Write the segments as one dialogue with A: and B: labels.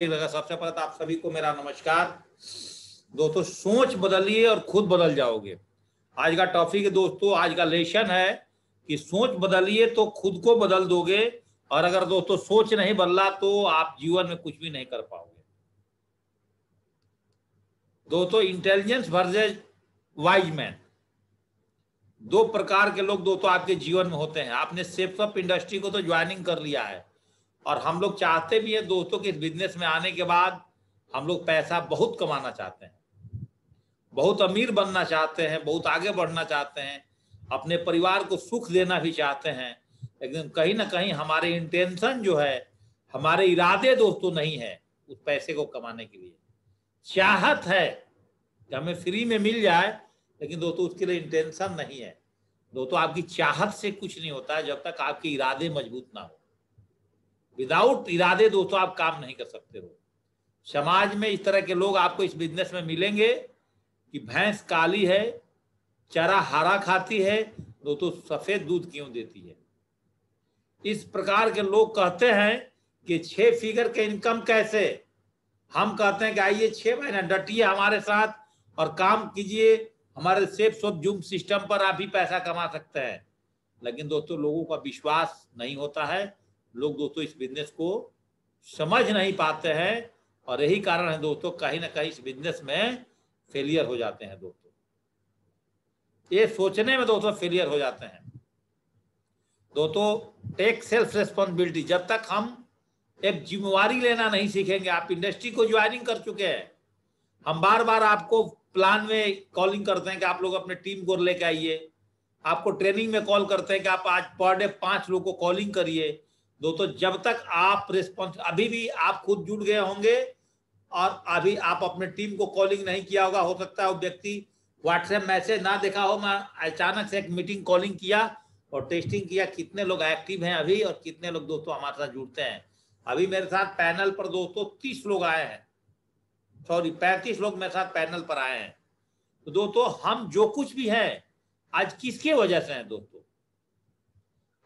A: सबसे पहले तो आप सभी को मेरा नमस्कार। दोस्तों, सोच बदलिए और खुद बदल जाओगे। आज का टॉपिक है दोस्तों, आज का लेसन है कि सोच बदलिए तो खुद को बदल दोगे, और अगर दोस्तों सोच नहीं बदला तो आप जीवन में कुछ भी नहीं कर पाओगे। दोस्तों, इंटेलिजेंस वर्सेस वाइज मैन, दो प्रकार के लोग दोस्तों आपके जीवन में होते हैं। आपने सेफ्स ऑफ इंडस्ट्री को तो ज्वाइनिंग कर लिया है, और हम लोग चाहते भी हैं दोस्तों कि इस बिजनेस में आने के बाद हम लोग पैसा बहुत कमाना चाहते हैं, बहुत अमीर बनना चाहते हैं, बहुत आगे बढ़ना चाहते हैं, अपने परिवार को सुख देना भी चाहते हैं। लेकिन कहीं ना कहीं हमारे इंटेंशन जो है, हमारे इरादे दोस्तों नहीं है उस पैसे को कमाने के लिए। चाहत है कि हमें फ्री में मिल जाए, लेकिन दोस्तों उसके लिए इंटेंशन नहीं है। दोस्तों, आपकी चाहत से कुछ नहीं होता है जब तक आपके इरादे मजबूत ना हो। विदाउट इरादे दोस्तों आप काम नहीं कर सकते हो। समाज में इस तरह के लोग आपको इस बिजनेस में मिलेंगे कि भैंस काली है, चारा हरा खाती है, दोस्तों सफेद दूध क्यों देती है। इस प्रकार के लोग कहते हैं कि 6 फिगर के इनकम कैसे। हम कहते हैं कि आइए 6 महीना डटिए हमारे साथ और काम कीजिए, हमारे सेफ ऑफ जूम सिस्टम पर आप भी पैसा कमा सकते हैं। लेकिन दोस्तों लोगों का विश्वास नहीं होता है, लोग दोस्तों इस बिजनेस को समझ नहीं पाते हैं, और यही कारण है दोस्तों कहीं ना कहीं इस बिजनेस में फेलियर हो जाते हैं। दोस्तों ये सोचने में दोस्तों फेलियर हो जाते हैं। दोस्तों, टेक सेल्फ रेस्पॉन्सिबिलिटी, जब तक हम एक जिम्मेवारी लेना नहीं सीखेंगे। आप इंडस्ट्री को ज्वाइनिंग कर चुके हैं, हम बार बार आपको प्लान में कॉलिंग करते हैं कि आप लोग अपने टीम को लेके आइए, आपको ट्रेनिंग में कॉल करते हैं कि आप आज पर डे 5 लोग को कॉलिंग करिए। दोस्तों जब तक आप रिस्पॉन्स, अभी भी आप खुद जुड़ गए होंगे और अभी आप अपने टीम को कॉलिंग नहीं किया होगा, हो सकता है वो व्यक्ति व्हाट्सएप मैसेज ना देखा हो। मैं अचानक से एक मीटिंग कॉलिंग किया और टेस्टिंग किया कितने लोग एक्टिव हैं अभी और कितने लोग दोस्तों हमारे साथ जुड़ते हैं। अभी मेरे साथ पैनल पर दोस्तों 30 लोग आए हैं, सॉरी 35 लोग मेरे साथ पैनल पर आए हैं। तो दोस्तों हम जो कुछ भी है आज किसके वजह से है दोस्तों,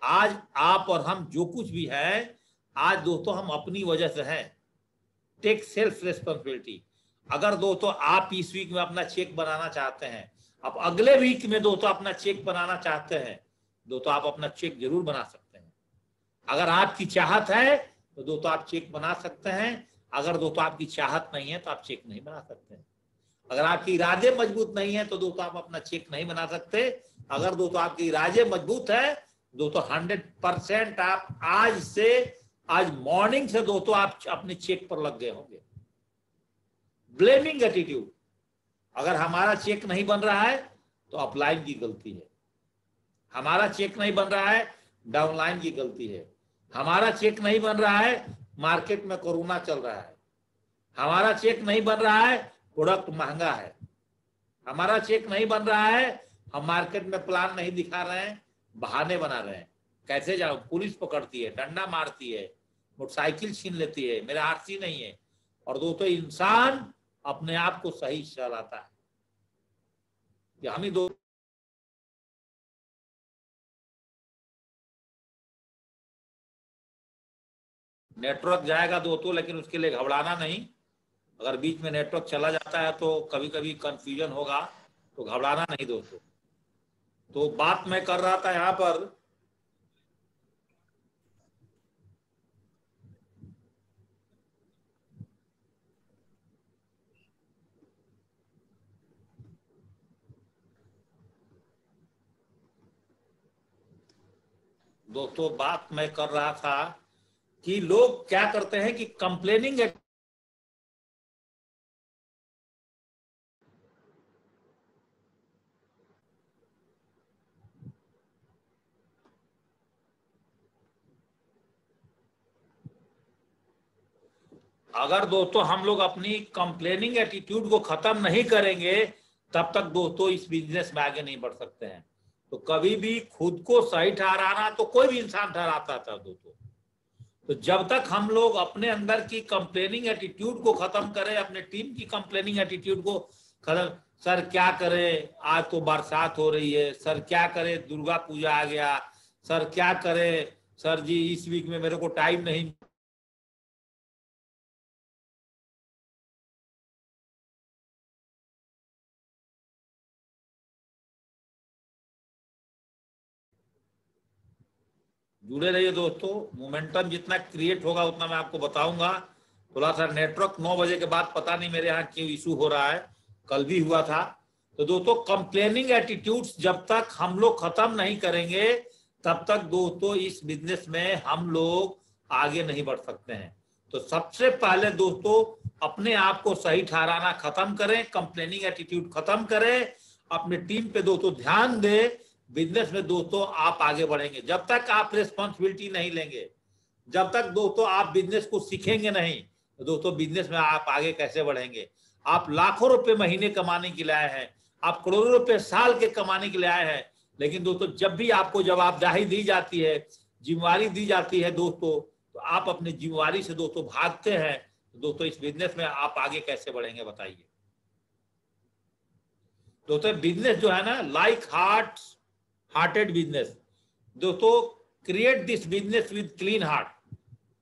A: आज आप और हम जो कुछ भी है आज दोस्तों हम अपनी वजह से हैं। Take self responsibility. अगर दोस्तों आप इस वीक में अपना चेक बनाना चाहते हैं, आप अगले वीक में दोस्तों अपना चेक बनाना चाहते हैं, दोस्तों आप अपना चेक जरूर बना सकते हैं। अगर आपकी चाहत है तो दोस्तों आप चेक बना सकते हैं, अगर दोस्तों आपकी चाहत नहीं है तो आप चेक नहीं बना सकते हैं। अगर आपके इरादे मजबूत नहीं है तो दोस्तों आप अपना चेक नहीं बना सकते। अगर दोस्तों आपके इरादे मजबूत है दोस्तों 100% आप आज मॉर्निंग से दोस्तों आप अपने चेक पर लग गए होंगे। ब्लेमिंग एटीट्यूड, अगर हमारा चेक नहीं बन रहा है तो अपलाइन की गलती है, हमारा चेक नहीं बन रहा है डाउनलाइन की गलती है, हमारा चेक नहीं बन रहा है मार्केट में कोरोना चल रहा है, हमारा चेक नहीं बन रहा है प्रोडक्ट महंगा है, हमारा चेक नहीं बन रहा है, हम मार्केट में प्लान नहीं दिखा रहे हैं, बहाने बना रहे हैं। कैसे जाओ, पुलिस पकड़ती है, डंडा मारती है, मोटरसाइकिल छीन लेती है, मेरा आरसी नहीं है। और दोस्तों इंसान अपने आप को सही चलाता है कि हम ही दो नेटवर्क जाएगा दोस्तों, लेकिन उसके लिए घबराना नहीं। अगर बीच में नेटवर्क चला जाता है तो कभी कभी कंफ्यूजन होगा, तो घबराना नहीं दोस्तों। तो बात मैं कर रहा था यहाँ पर, दोस्तों बात मैं कर रहा था कि लोग क्या करते हैं कि कंप्लेनिंग, अगर दोस्तों हम लोग अपनी कंप्लेनिंग एटीट्यूड को खत्म नहीं करेंगे तब तक दोस्तों इस बिजनेस में आगे नहीं बढ़ सकते हैं। तो कभी भी खुद को सही ठहराना तो कोई भी इंसान ठहराता था दोस्तों। तो जब तक हम लोग अपने अंदर की कंप्लेनिंग एटीट्यूड को खत्म करें, अपने टीम की कंप्लेनिंग एटीट्यूड को खत्म, सर क्या करें आज तो बरसात हो रही है, सर क्या करें दुर्गा पूजा आ गया, सर क्या करें, सर जी इस वीक में मेरे को टाइम नहीं जुड़े रहिए दोस्तों, मोमेंटम जितना क्रिएट होगा उतना मैं आपको बताऊंगा। थोड़ा सा नेटवर्क 9 बजे के बाद पता नहीं मेरे यहाँ क्यों इशू हो रहा है, कल भी हुआ था। तो दोस्तों कंप्लेनिंग एटीट्यूड्स जब तक हम लोग खत्म नहीं करेंगे तब तक दोस्तों इस बिजनेस में हम लोग आगे नहीं बढ़ सकते हैं। तो सबसे पहले दोस्तों अपने आप को सही ठहराना खत्म करें, कंप्लेनिंग एटीट्यूड खत्म करें, अपने टीम पे दोस्तों ध्यान दें। बिजनेस में दोस्तों आप आगे बढ़ेंगे। जब तक आप रिस्पॉन्सिबिलिटी नहीं लेंगे, जब तक दोस्तों आप बिजनेस को सीखेंगे नहीं, तो दोस्तों बिजनेस में आप आगे कैसे बढ़ेंगे। आप लाखों रुपए महीने कमाने के लिए आए हैं, आप करोड़ों रुपए साल के कमाने के लिए आए हैं, लेकिन दोस्तों जब भी आपको जवाबदेही दी जाती है, जिम्मेवारी दी जाती है दोस्तों, तो आप अपनी जिम्मेवारी से दोस्तों भागते हैं। तो दोस्तों इस बिजनेस में आप आगे कैसे बढ़ेंगे बताइए। दोस्तों बिजनेस जो है ना, लाइक हार्टेड बिजनेस, दोस्तों create this business with clean heart,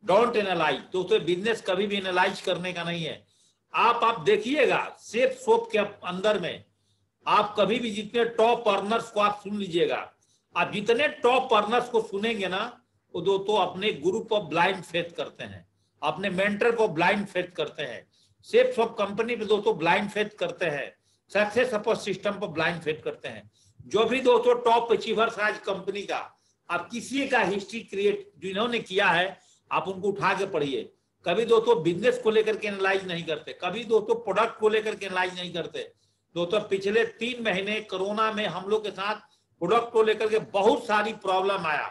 A: don't analyse. दोस्तों बिजनेस कभी भी एनालाइज करने का नहीं है। आप देखिएगा सेफ सोप के अंदर में आप कभी भी जितने टॉप अर्नर्स को आप सुन लीजिएगा, आप जितने टॉप अर्नर्स को सुनेंगे ना, वो दोस्तों अपने गुरु पर ब्लाइंड फेथ करते हैं, अपने मेंटर को ब्लाइंड फेथ करते हैं, सेफ सोप कंपनी पे दोस्तों ब्लाइंड फेथ करते हैं, सक्सेस सपोर्ट सिस्टम पर ब्लाइंड फेथ करते हैं। जो भी दोस्तों टॉप अचीवर्स आज कंपनी का, आप किसी का हिस्ट्री क्रिएट जिन्होंने किया है आप उनको उठा के पढ़िए। कभी दोस्तों बिजनेस को लेकर के एनालाइज नहीं करते, कभी दोस्तों प्रोडक्ट को लेकर के एनालाइज नहीं करते। दोस्तों पिछले 3 महीने कोरोना में हम लोग के साथ प्रोडक्ट को लेकर के बहुत सारी प्रॉब्लम आया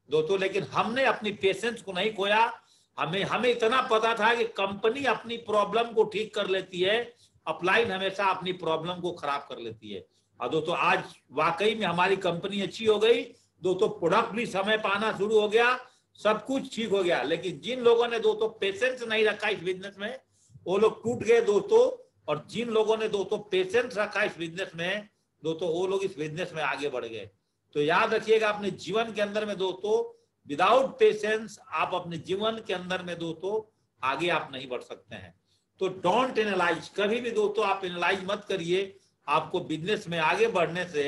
A: दोस्तों, लेकिन हमने अपनी पेशेंस को नहीं खोया। हमें इतना पता था कि कंपनी अपनी प्रॉब्लम को ठीक कर लेती है, अपलाइन हमेशा अपनी प्रॉब्लम को खराब कर लेती है। और दोस्तों आज वाकई में हमारी कंपनी अच्छी हो गई दोस्तों, प्रोडक्ट भी समय पर आना शुरू हो गया, सब कुछ ठीक हो गया। लेकिन जिन लोगों ने दोस्तों पेशेंस नहीं रखा इस बिजनेस में, वो लोग टूट गए दोस्तों, और जिन लोगों ने दोस्तों पेशेंस रखा इस बिजनेस में दोस्तों, वो लोग इस बिजनेस में आगे बढ़ गए। तो याद रखिएगा अपने जीवन के अंदर में दोस्तों, विदाउट पेशेंस आप अपने जीवन के अंदर में दोस्तों आगे आप नहीं बढ़ सकते हैं। तो डोंट एनालाइज, कभी भी दोस्तों आप एनालाइज मत करिए। आपको बिजनेस में आगे बढ़ने से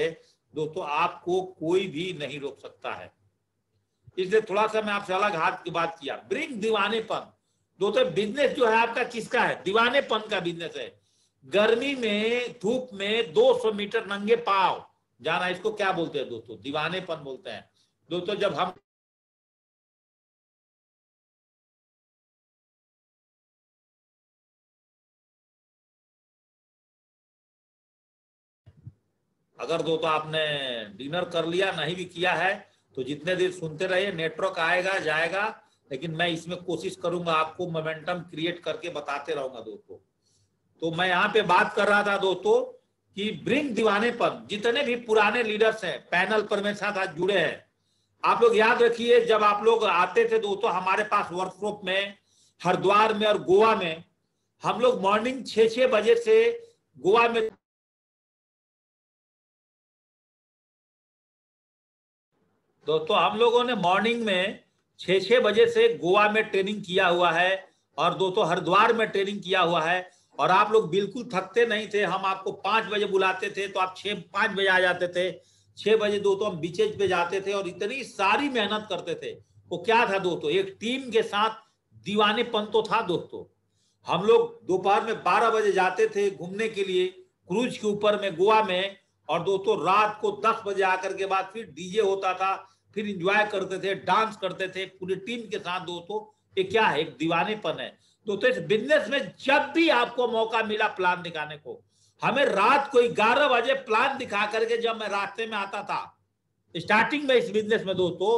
A: दोस्तों आपको कोई भी नहीं रोक सकता है। इसलिए थोड़ा सा मैं आपसे अलग हाथ की बात किया। ब्रिंग दीवानेपन, दोस्तों बिजनेस जो है आपका किसका है, दीवानेपन का बिजनेस है। गर्मी में धूप में 200 मीटर नंगे पांव जाना, इसको क्या बोलते हैं दोस्तों, दीवानेपन बोलते हैं। दोस्तों जब हम अगर दोस्तों आपने डिनर कर लिया नहीं भी किया है तो जितने देर सुनते रहिए, नेटवर्क आएगा जाएगा, लेकिन मैं इसमें कोशिश करूंगा आपको मोमेंटम क्रिएट करके बताते रहूंगा दोस्तों। तो मैं यहाँ पे बात कर रहा था दोस्तों कि ब्रिंग दीवानेपन, जितने भी पुराने लीडर्स हैं पैनल पर मेरे साथ आज जुड़े हैं, आप लोग याद रखिए जब आप लोग आते थे दोस्तों हमारे पास वर्कशॉप में, हरिद्वार में और गोवा में, हम लोग मॉर्निंग 6 बजे से गोवा में दोस्तों हम लोगों ने मॉर्निंग में 6 बजे से गोवा में ट्रेनिंग किया हुआ है, और दोस्तों हरिद्वार में ट्रेनिंग किया हुआ है, और आप लोग बिल्कुल थकते नहीं थे। हम आपको 5 बजे बुलाते थे तो आप 5 बजे आ जाते थे। 6 बजे दोस्तों हम बीचेज पे जाते थे और इतनी सारी मेहनत करते थे। वो क्या था दोस्तों, एक टीम के साथ दीवानेपन तो था दोस्तों। हम लोग दोपहर में 12 बजे जाते थे घूमने के लिए क्रूज के ऊपर में गोवा में, और दोस्तों रात को 10 बजे आकर के बाद फिर डीजे होता था, फिर इंजॉय करते थे, डांस करते थे पूरी टीम के साथ दोस्तों। ये क्या है, एक दीवानेपन है दोस्तों। इस बिजनेस में जब भी आपको मौका मिला प्लान दिखाने को, हमें रात को 11 बजे प्लान दिखा करके जब मैं रास्ते में आता था स्टार्टिंग में इस बिजनेस में दोस्तों,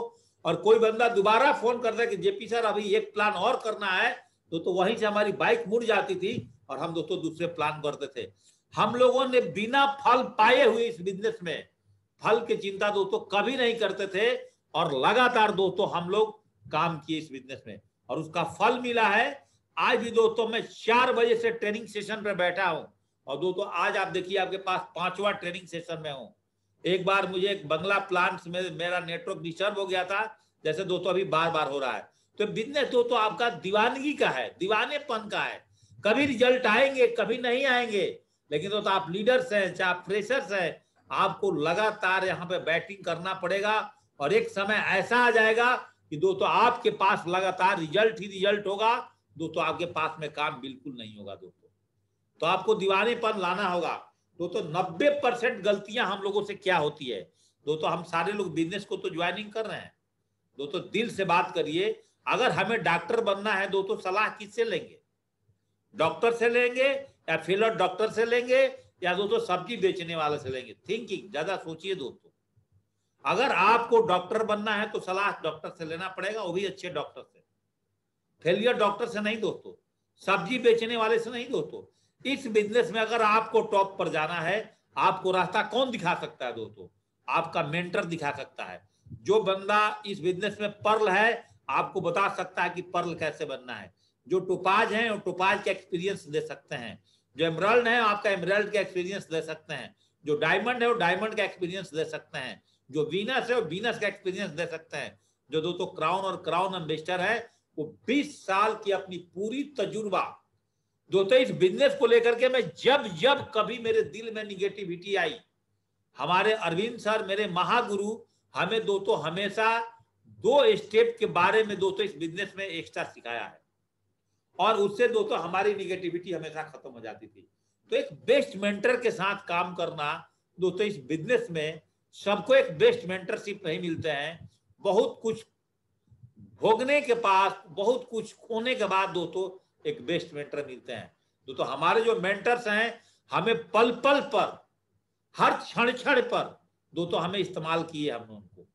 A: और कोई बंदा दोबारा फोन करता है कि जेपी सर अभी एक प्लान और करना है, तो वहीं से हमारी बाइक मुड़ जाती थी और हम दोस्तों दूसरे प्लान करते थे। हम लोगों ने बिना फल पाए हुए इस बिजनेस में फल की चिंता दोस्तों कभी नहीं करते थे, और लगातार दोस्तों हम लोग काम किए इस बिजनेस में और उसका फल मिला है। आज भी दोस्तों मैं 4 बजे से ट्रेनिंग सेशन पे बैठा हूं, और दोस्तों आज आप देखिए आपके पास 5वां ट्रेनिंग सेशन में हूं। एक बार मुझे एक बंगला प्लांट्स में मेरा नेटवर्क डिस्टर्ब हो गया था, जैसे दोस्तों अभी बार बार हो रहा है। तो बिजनेस दोस्तों आपका दीवानगी का है, दीवानेपन का है। कभी रिजल्ट आएंगे कभी नहीं आएंगे, लेकिन दोस्तों आप लीडर्स हैं चाहे आप फ्रेशर्स हैं, आपको लगातार यहाँ पे बैटिंग करना पड़ेगा और एक समय ऐसा आ जाएगा कि दोस्तों आपके पास लगातार रिजल्ट ही रिजल्ट होगा, दोस्तों आपके पास में काम बिल्कुल नहीं होगा दोस्तों। तो आपको दीवानेपन लाना होगा दोस्तों। 90% गलतियां हम लोगों से क्या होती है दोस्तों, हम सारे लोग बिजनेस को तो ज्वाइनिंग कर रहे हैं दोस्तों, दिल से बात करिए। अगर हमें डॉक्टर बनना है दोस्तों, सलाह किससे लेंगे? डॉक्टर से लेंगे या फिलर डॉक्टर से लेंगे या दोस्तों सब्जी बेचने वाले से लेंगे? थिंकिंग ज्यादा सोचिए दोस्तों। अगर आपको डॉक्टर बनना है तो सलाह डॉक्टर से लेना पड़ेगा, वो भी अच्छे डॉक्टर से, फेलियर डॉक्टर से नहीं दोस्तों, सब्जी बेचने वाले से नहीं दोस्तों। इस बिजनेस में अगर आपको टॉप पर जाना है, आपको रास्ता कौन दिखा सकता है दोस्तों? आपका मेंटर दिखा सकता है। जो बंदा इस बिजनेस में पर्ल है, आपको बता सकता है कि पर्ल कैसे बनना है। जो टोपाज है वो टोपाज का एक्सपीरियंस दे सकते हैं। जो एमराल्ड है आपका एमराल्ड का एक्सपीरियंस दे सकते हैं। जो डायमंड है वो डायमंड का एक्सपीरियंस दे सकते हैं। जो वीनस है वो वीनस का एक्सपीरियंस दे सकते हैं। जो दोस्तों क्राउन और क्राउन एम्बेसडर है, वो 20 साल की अपनी पूरी तजुर्बा दोस्तों इस बिजनेस को लेकर के, मैं जब जब कभी मेरे दिल में निगेटिविटी आई, हमारे अरविंद सर मेरे महागुरु हमें दोस्तों हमेशा 2 स्टेप के बारे में दोस्तों इस बिजनेस में एक्स्ट्रा सिखाया है, और उससे दोस्तों हमारी निगेटिविटी हमेशा खत्म हो जाती थी। तो एक बेस्ट मेंटर के साथ काम करना दोस्तों, इस बिजनेस में सबको एक बेस्ट मेंटरशिप नहीं मिलते हैं। बहुत कुछ भोगने के पास, बहुत कुछ खोने के बाद दोस्तों एक बेस्ट मेंटर मिलते हैं दोस्तों। हमारे जो मेंटर्स हैं, हमें पल पल पर, हर क्षण क्षण पर दोस्तों हमें इस्तेमाल किए हमने उनको।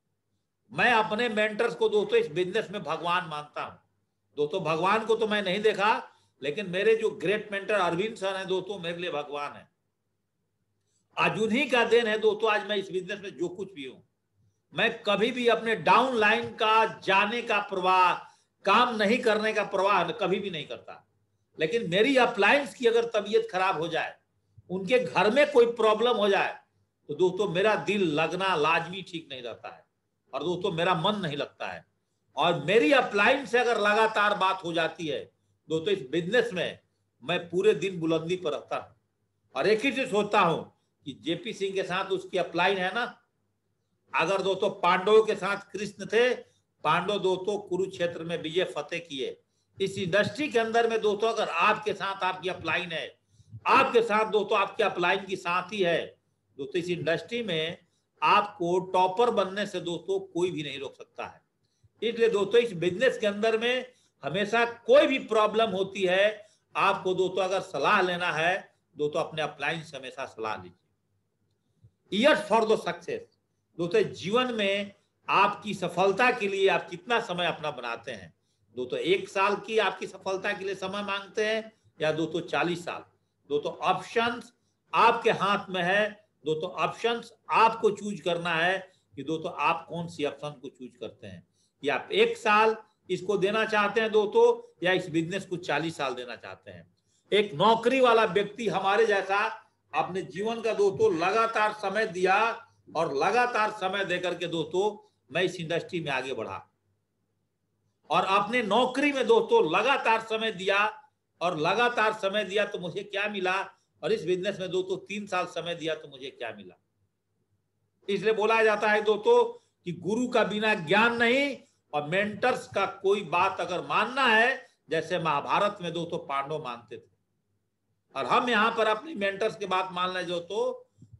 A: मैं अपने मेंटर्स को दोस्तों इस बिजनेस में भगवान मानता हूं दोस्तों। भगवान को तो मैं नहीं देखा, लेकिन मेरे जो ग्रेट मेंटर अरविंद सर हैं दोस्तों, मेरे लिए भगवान है। आज उन्हीं का देन है दोस्तों, आज मैं इस बिजनेस में जो कुछ भी हूं। मैं कभी भी अपने डाउन लाइन का जाने का प्रवाह, काम नहीं करने का प्रवाह कभी भी नहीं करता। लेकिन मेरी अपलायंस की अगर तबीयत खराब हो जाए, उनके घर में कोई प्रॉब्लम हो जाए, तो दोस्तों मेरा दिल लगना लाजमी ठीक नहीं रहता है, और दोस्तों मेरा मन नहीं लगता है। और मेरी अपलाइन से अगर लगातार बात हो जाती है दोस्तों, इस बिजनेस में मैं पूरे दिन बुलंदी पर रहता हूं, और एक ही चीज सोचता हूं कि जेपी सिंह के साथ उसकी अपलाइन है ना। अगर दोस्तों पांडवों के साथ कृष्ण थे, पांडव दोस्तों कुरुक्षेत्र में विजय फतेह किए। इस इंडस्ट्री के अंदर में दोस्तों अगर आपके साथ आपकी अपलाइन है, आपके साथ दोस्तों आपके अपलाइन की साथी है दोस्तों, इस इंडस्ट्री में आपको टॉपर बनने से दोस्तों कोई भी नहीं रोक सकता है। इसलिए दोस्तों इस बिजनेस के अंदर में हमेशा कोई भी प्रॉब्लम होती है, आपको दोस्तों अगर सलाह लेना है दोस्तों, अपने अपलाइन से हमेशा सलाह लीजिए। ईयर्स फॉर द सक्सेस दोस्तों, जीवन में आपकी सफलता के लिए आप कितना समय अपना बनाते हैं दोस्तों? 1 साल की आपकी सफलता के लिए समय मांगते हैं या दोस्तों 40 साल? दोस्तों ऑप्शंस आपके हाथ में है दोस्तों। ऑप्शंस आपको चूज करना है कि दोस्तों आप कौन सी ऑप्शन को चूज करते हैं। या आप 1 साल इसको देना चाहते हैं दोस्तों, या इस बिजनेस को 40 साल देना चाहते हैं। एक नौकरी वाला व्यक्ति हमारे जैसा अपने जीवन का दोस्तों लगातार समय दिया, और लगातार समय देकर के दोस्तों मैं इस इंडस्ट्री में आगे बढ़ा, और अपने नौकरी में दोस्तों लगातार समय दिया, और लगातार समय दिया तो मुझे क्या मिला, और इस बिजनेस में दोस्तों 3 साल समय दिया तो मुझे क्या मिला। इसलिए बोला जाता है दोस्तों कि गुरु का बिना ज्ञान नहीं, और मेंटर्स का कोई बात अगर मानना है, जैसे महाभारत में दोस्तों पांडव मानते थे, और हम यहां पर अपनी मेंटर्स की बात मान लें दोस्तों,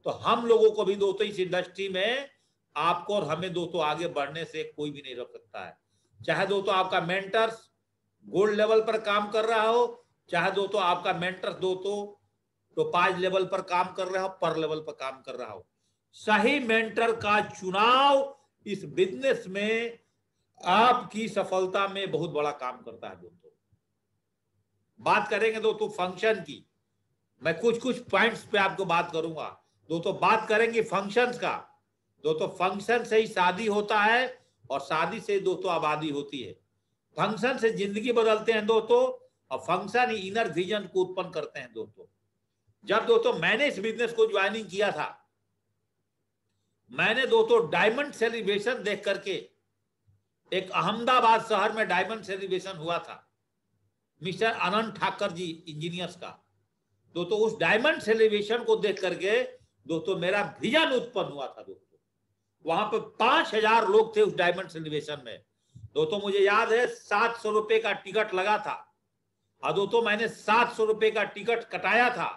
A: तो हम लोगों को भी दोस्तों इस इंडस्ट्री में आपको और हमें दोस्तों आगे बढ़ने से कोई भी नहीं रोक सकता है। चाहे दोस्तों आपका मेंटर्स गोल्ड लेवल पर काम कर रहा हो, चाहे दोस्तों आपका मेंटर्स दोस्तों टोपाज लेवल पर काम कर रहा हो, पर लेवल पर काम कर रहा हो। सही मेंटर का चुनाव इस बिजनेस में आपकी सफलता में बहुत बड़ा काम करता है दोस्तों। बात करेंगे दोस्तों फंक्शन की, मैं कुछ पॉइंट्स पे आपको बात करूंगा दोस्तों। बात करेंगे फंक्शंस का दोस्तों। फंक्शन से ही शादी होता है, और शादी से दोस्तों आबादी होती है। फंक्शन से जिंदगी बदलते हैं दोस्तों, और फंक्शन ही इनर विजन को उत्पन्न करते हैं दोस्तों। जब दोस्तों मैंने इस बिजनेस को ज्वाइनिंग किया था, मैंने दोस्तों डायमंड सेलिब्रेशन देख करके, एक अहमदाबाद शहर में डायमंड सेलिब्रेशन हुआ था मिस्टर आनंद ठाकर जी इंजीनियर्स का दोस्तों। उस डायमंड सेलिब्रेशन को देख करके दोस्तों मेरा विजन उत्पन्न हुआ था दोस्तों। वहां पर 5,000 लोग थे उस डायमंड सेलिब्रेशन में। दोस्तों मुझे याद है 700 रुपए का टिकट लगा था, और दोस्तों मैंने 700 रुपए का टिकट कटाया था,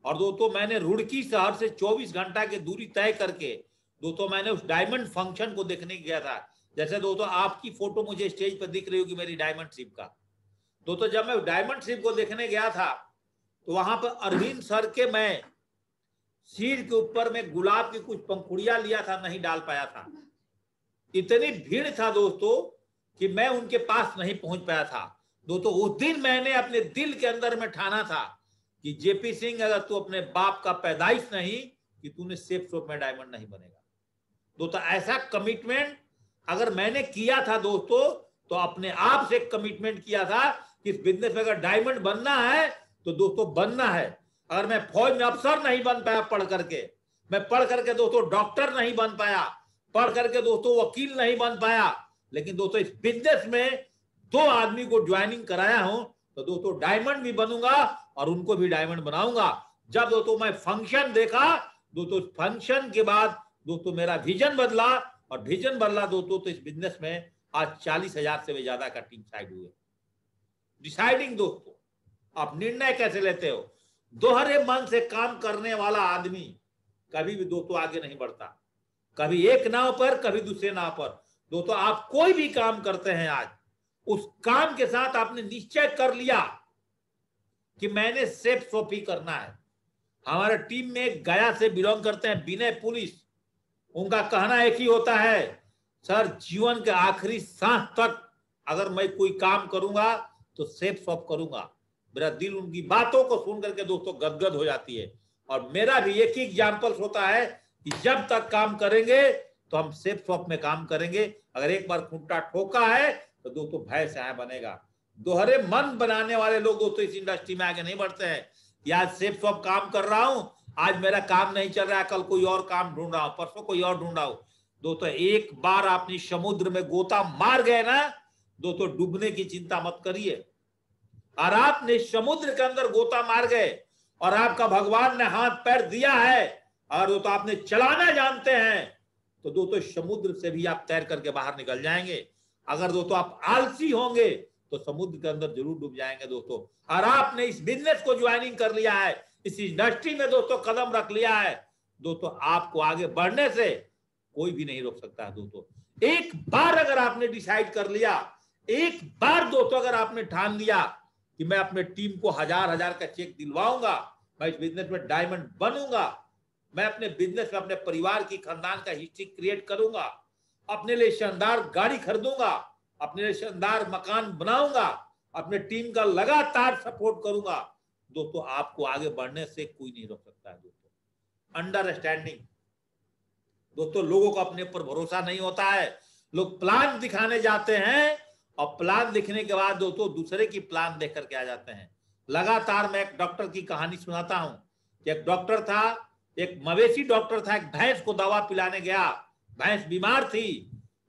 A: और दोस्तों मैंने रुड़की शहर से 24 घंटा की दूरी तय करके दोस्तों मैंने उस डायमंड फंक्शन को देखने गया था। जैसे दोस्तों आपकी फोटो मुझे स्टेज पर दिख रही होगी मेरी डायमंड शिप का। दोस्तों जब मैं डायमंड शिप को देखने गया था तो वहां पर अरविंद सर के मैं सिर के ऊपर में गुलाब की कुछ पंखुड़ियां लिया था, नहीं डाल पाया था। इतनी भीड़ था दोस्तों कि मैं उनके पास नहीं पहुंच पाया था। दोस्तों उस दिन मैंने अपने दिल के अंदर में ठाना था कि जेपी सिंह, अगर तू अपने बाप का पैदाइश नहीं कि तूने सेफ शॉप में डायमंड नहीं बनेगा। दोस्तों ऐसा कमिटमेंट अगर मैंने किया था दोस्तों, तो अपने आप से कमिटमेंट किया था कि इस बिजनेस में अगर डायमंड बनना है तो दोस्तों बनना है। अगर मैं फौज में अफसर नहीं बन पाया पढ़ करके, मैं पढ़ करके दोस्तों डॉक्टर नहीं बन पाया, पढ़ करके दोस्तों वकील नहीं बन पाया, लेकिन दोस्तों इस बिजनेस में 2 आदमी को ज्वाइनिंग कराया हूं, तो दोस्तों डायमंड भी बनूंगा और उनको भी डायमंड बनाऊंगा। जब दोस्तों मैं फंक्शन देखा दोस्तों, फंक्शन के बाद दोस्तों मेरा विजन बदला, और विजन बदला दोस्तों तो इस बिजनेस में आज 40,000 से भी ज्यादा का टीम साइड हुए। डिसाइडिंग दोस्तों, आप निर्णय कैसे लेते हो? दोहरे मन से काम करने वाला आदमी कभी भी दोस्तों आगे नहीं बढ़ता, कभी एक नाव पर कभी दूसरे नाव पर। दोस्तों आप कोई भी काम करते हैं, आज उस काम के साथ आपने निश्चय कर लिया कि मैंने सेफ शॉप ही करना है। हमारे टीम में गया से बिलोंग करते हैं विनय पुलिस, उनका कहना एक ही होता है, सर जीवन के आखिरी सांस तक अगर मैं कोई काम करूंगा तो सेफ शॉप करूंगा। मेरा दिल उनकी बातों को सुन करके दोस्तों गदगद हो जाती है। और मेरा भी एक ही एग्जाम्पल होता है कि जब तक काम करेंगे तो हम सेफ शॉप में काम करेंगे। अगर एक बार खूंटा ठोका है तो दोस्तों भय से बनेगा। दोहरे मन बनाने वाले लोग दोस्तों इस इंडस्ट्री में आगे नहीं बढ़ते हैं। या सेफ शॉप काम कर रहा हूं, आज मेरा काम नहीं चल रहा है, कल कोई और काम ढूंढ रहा हूं, परसों कोई और ढूंढ रहा हूं। दोस्तों एक बार आपने समुद्र में गोता मार गए ना दोस्तों, डूबने की चिंता मत करिए। और आपने समुद्र के अंदर गोता मार गए और आपका भगवान ने हाथ पैर दिया है और दोस्तों आपने चलाना जानते हैं, तो दोस्तों समुद्र से भी आप तैर करके बाहर निकल जाएंगे। अगर दोस्तों आप आलसी होंगे तो समुद्र के अंदर जरूर डूब जाएंगे दोस्तों। और आपने इस बिजनेस को ज्वाइनिंग कर लिया है, इस इंडस्ट्री में दोस्तों कदम रख लिया है, दोस्तों आपको आगे बढ़ने से कोई भी नहीं रोक सकता है। दोस्तों एक बार अगर आपने डिसाइड कर लिया, एक बार दोस्तों अगर आपने ठान लिया कि मैं अपने टीम को 1000-1000 का चेक दिलवाऊंगा, मैं इस बिजनेस में डायमंड बनूंगा, मैं अपने बिजनेस में अपने परिवार की खानदान का हिस्ट्री क्रिएट करूंगा, अपने लिए शानदार गाड़ी खरीदूंगा, अपने लिए शानदार मकान बनाऊंगा, अपने टीम का लगातार सपोर्ट करूंगा, दोस्तों आपको आगे बढ़ने से कोई नहीं रोक सकता है। दोस्तों अंडरस्टैंडिंग, दोस्तों लोगों को अपने ऊपर भरोसा नहीं होता है, लोग प्लान दिखाने जाते हैं और प्लान दिखने के बाद दोस्तों दूसरे की प्लान देख करके आ जाते हैं। लगातार मैं एक डॉक्टर की कहानी सुनाता हूं कि एक डॉक्टर था, एक मवेशी डॉक्टर था, एक भैंस को दवा पिलाने गया, भैंस बीमार थी,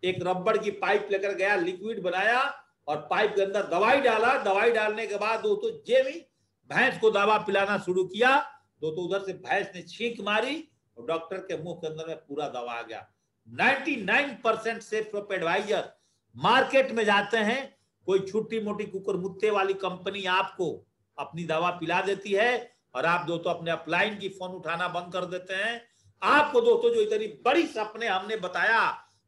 A: एक रबड़ की पाइप लेकर गया, लिक्विड बनाया और पाइप के अंदर दवाई डाला। दवाई डालने के बाद दोस्तों जेवी भैंस को दवा पिलाना शुरू किया, दोस्तों उधर से भैंस ने छींक मारी और डॉक्टर के मुंह के अंदर में पूरा दवा आ गया। 99% सेफ शॉप एडवाइजर मार्केट में जाते हैं, कोई छोटी मोटी कुकर मुत्ते वाली कंपनी आपको अपनी दवा पिला देती है और आप दोस्तों अपने अपलाइन की फोन उठाना बंद कर देते हैं। आपको दोस्तों जो इतनी बड़ी सपने हमने बताया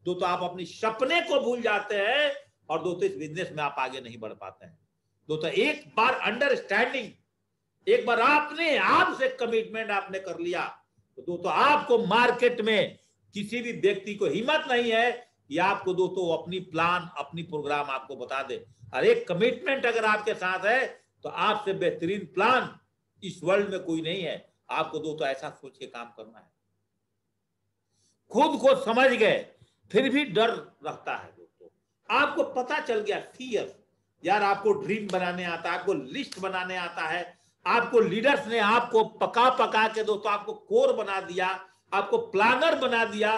A: दोस्तों, आप अपनी सपने को भूल जाते हैं और दोस्तों इस बिजनेस में आप आगे नहीं बढ़ पाते हैं। दोस्तों एक बार अंडरस्टैंडिंग, एक बार आपने आपसे कमिटमेंट आपने कर लिया तो दोस्तों आपको मार्केट में किसी भी व्यक्ति को हिम्मत नहीं है कि आपको दोस्तों अपनी प्लान अपनी प्रोग्राम आपको बता दे। और एक कमिटमेंट अगर आपके साथ है तो आपसे बेहतरीन प्लान इस वर्ल्ड में कोई नहीं है। आपको दोस्तों ऐसा सोच के काम करना है। खुद को समझ गए फिर भी डर रखता है दोस्तों, आपको पता चल गया फियर, यार आपको ड्रीम बनाने आता है, आपको लिस्ट बनाने आता है, आपको लीडर्स ने आपको पका पका के दोस्तों आपको कोर बना दिया, आपको प्लानर बना दिया,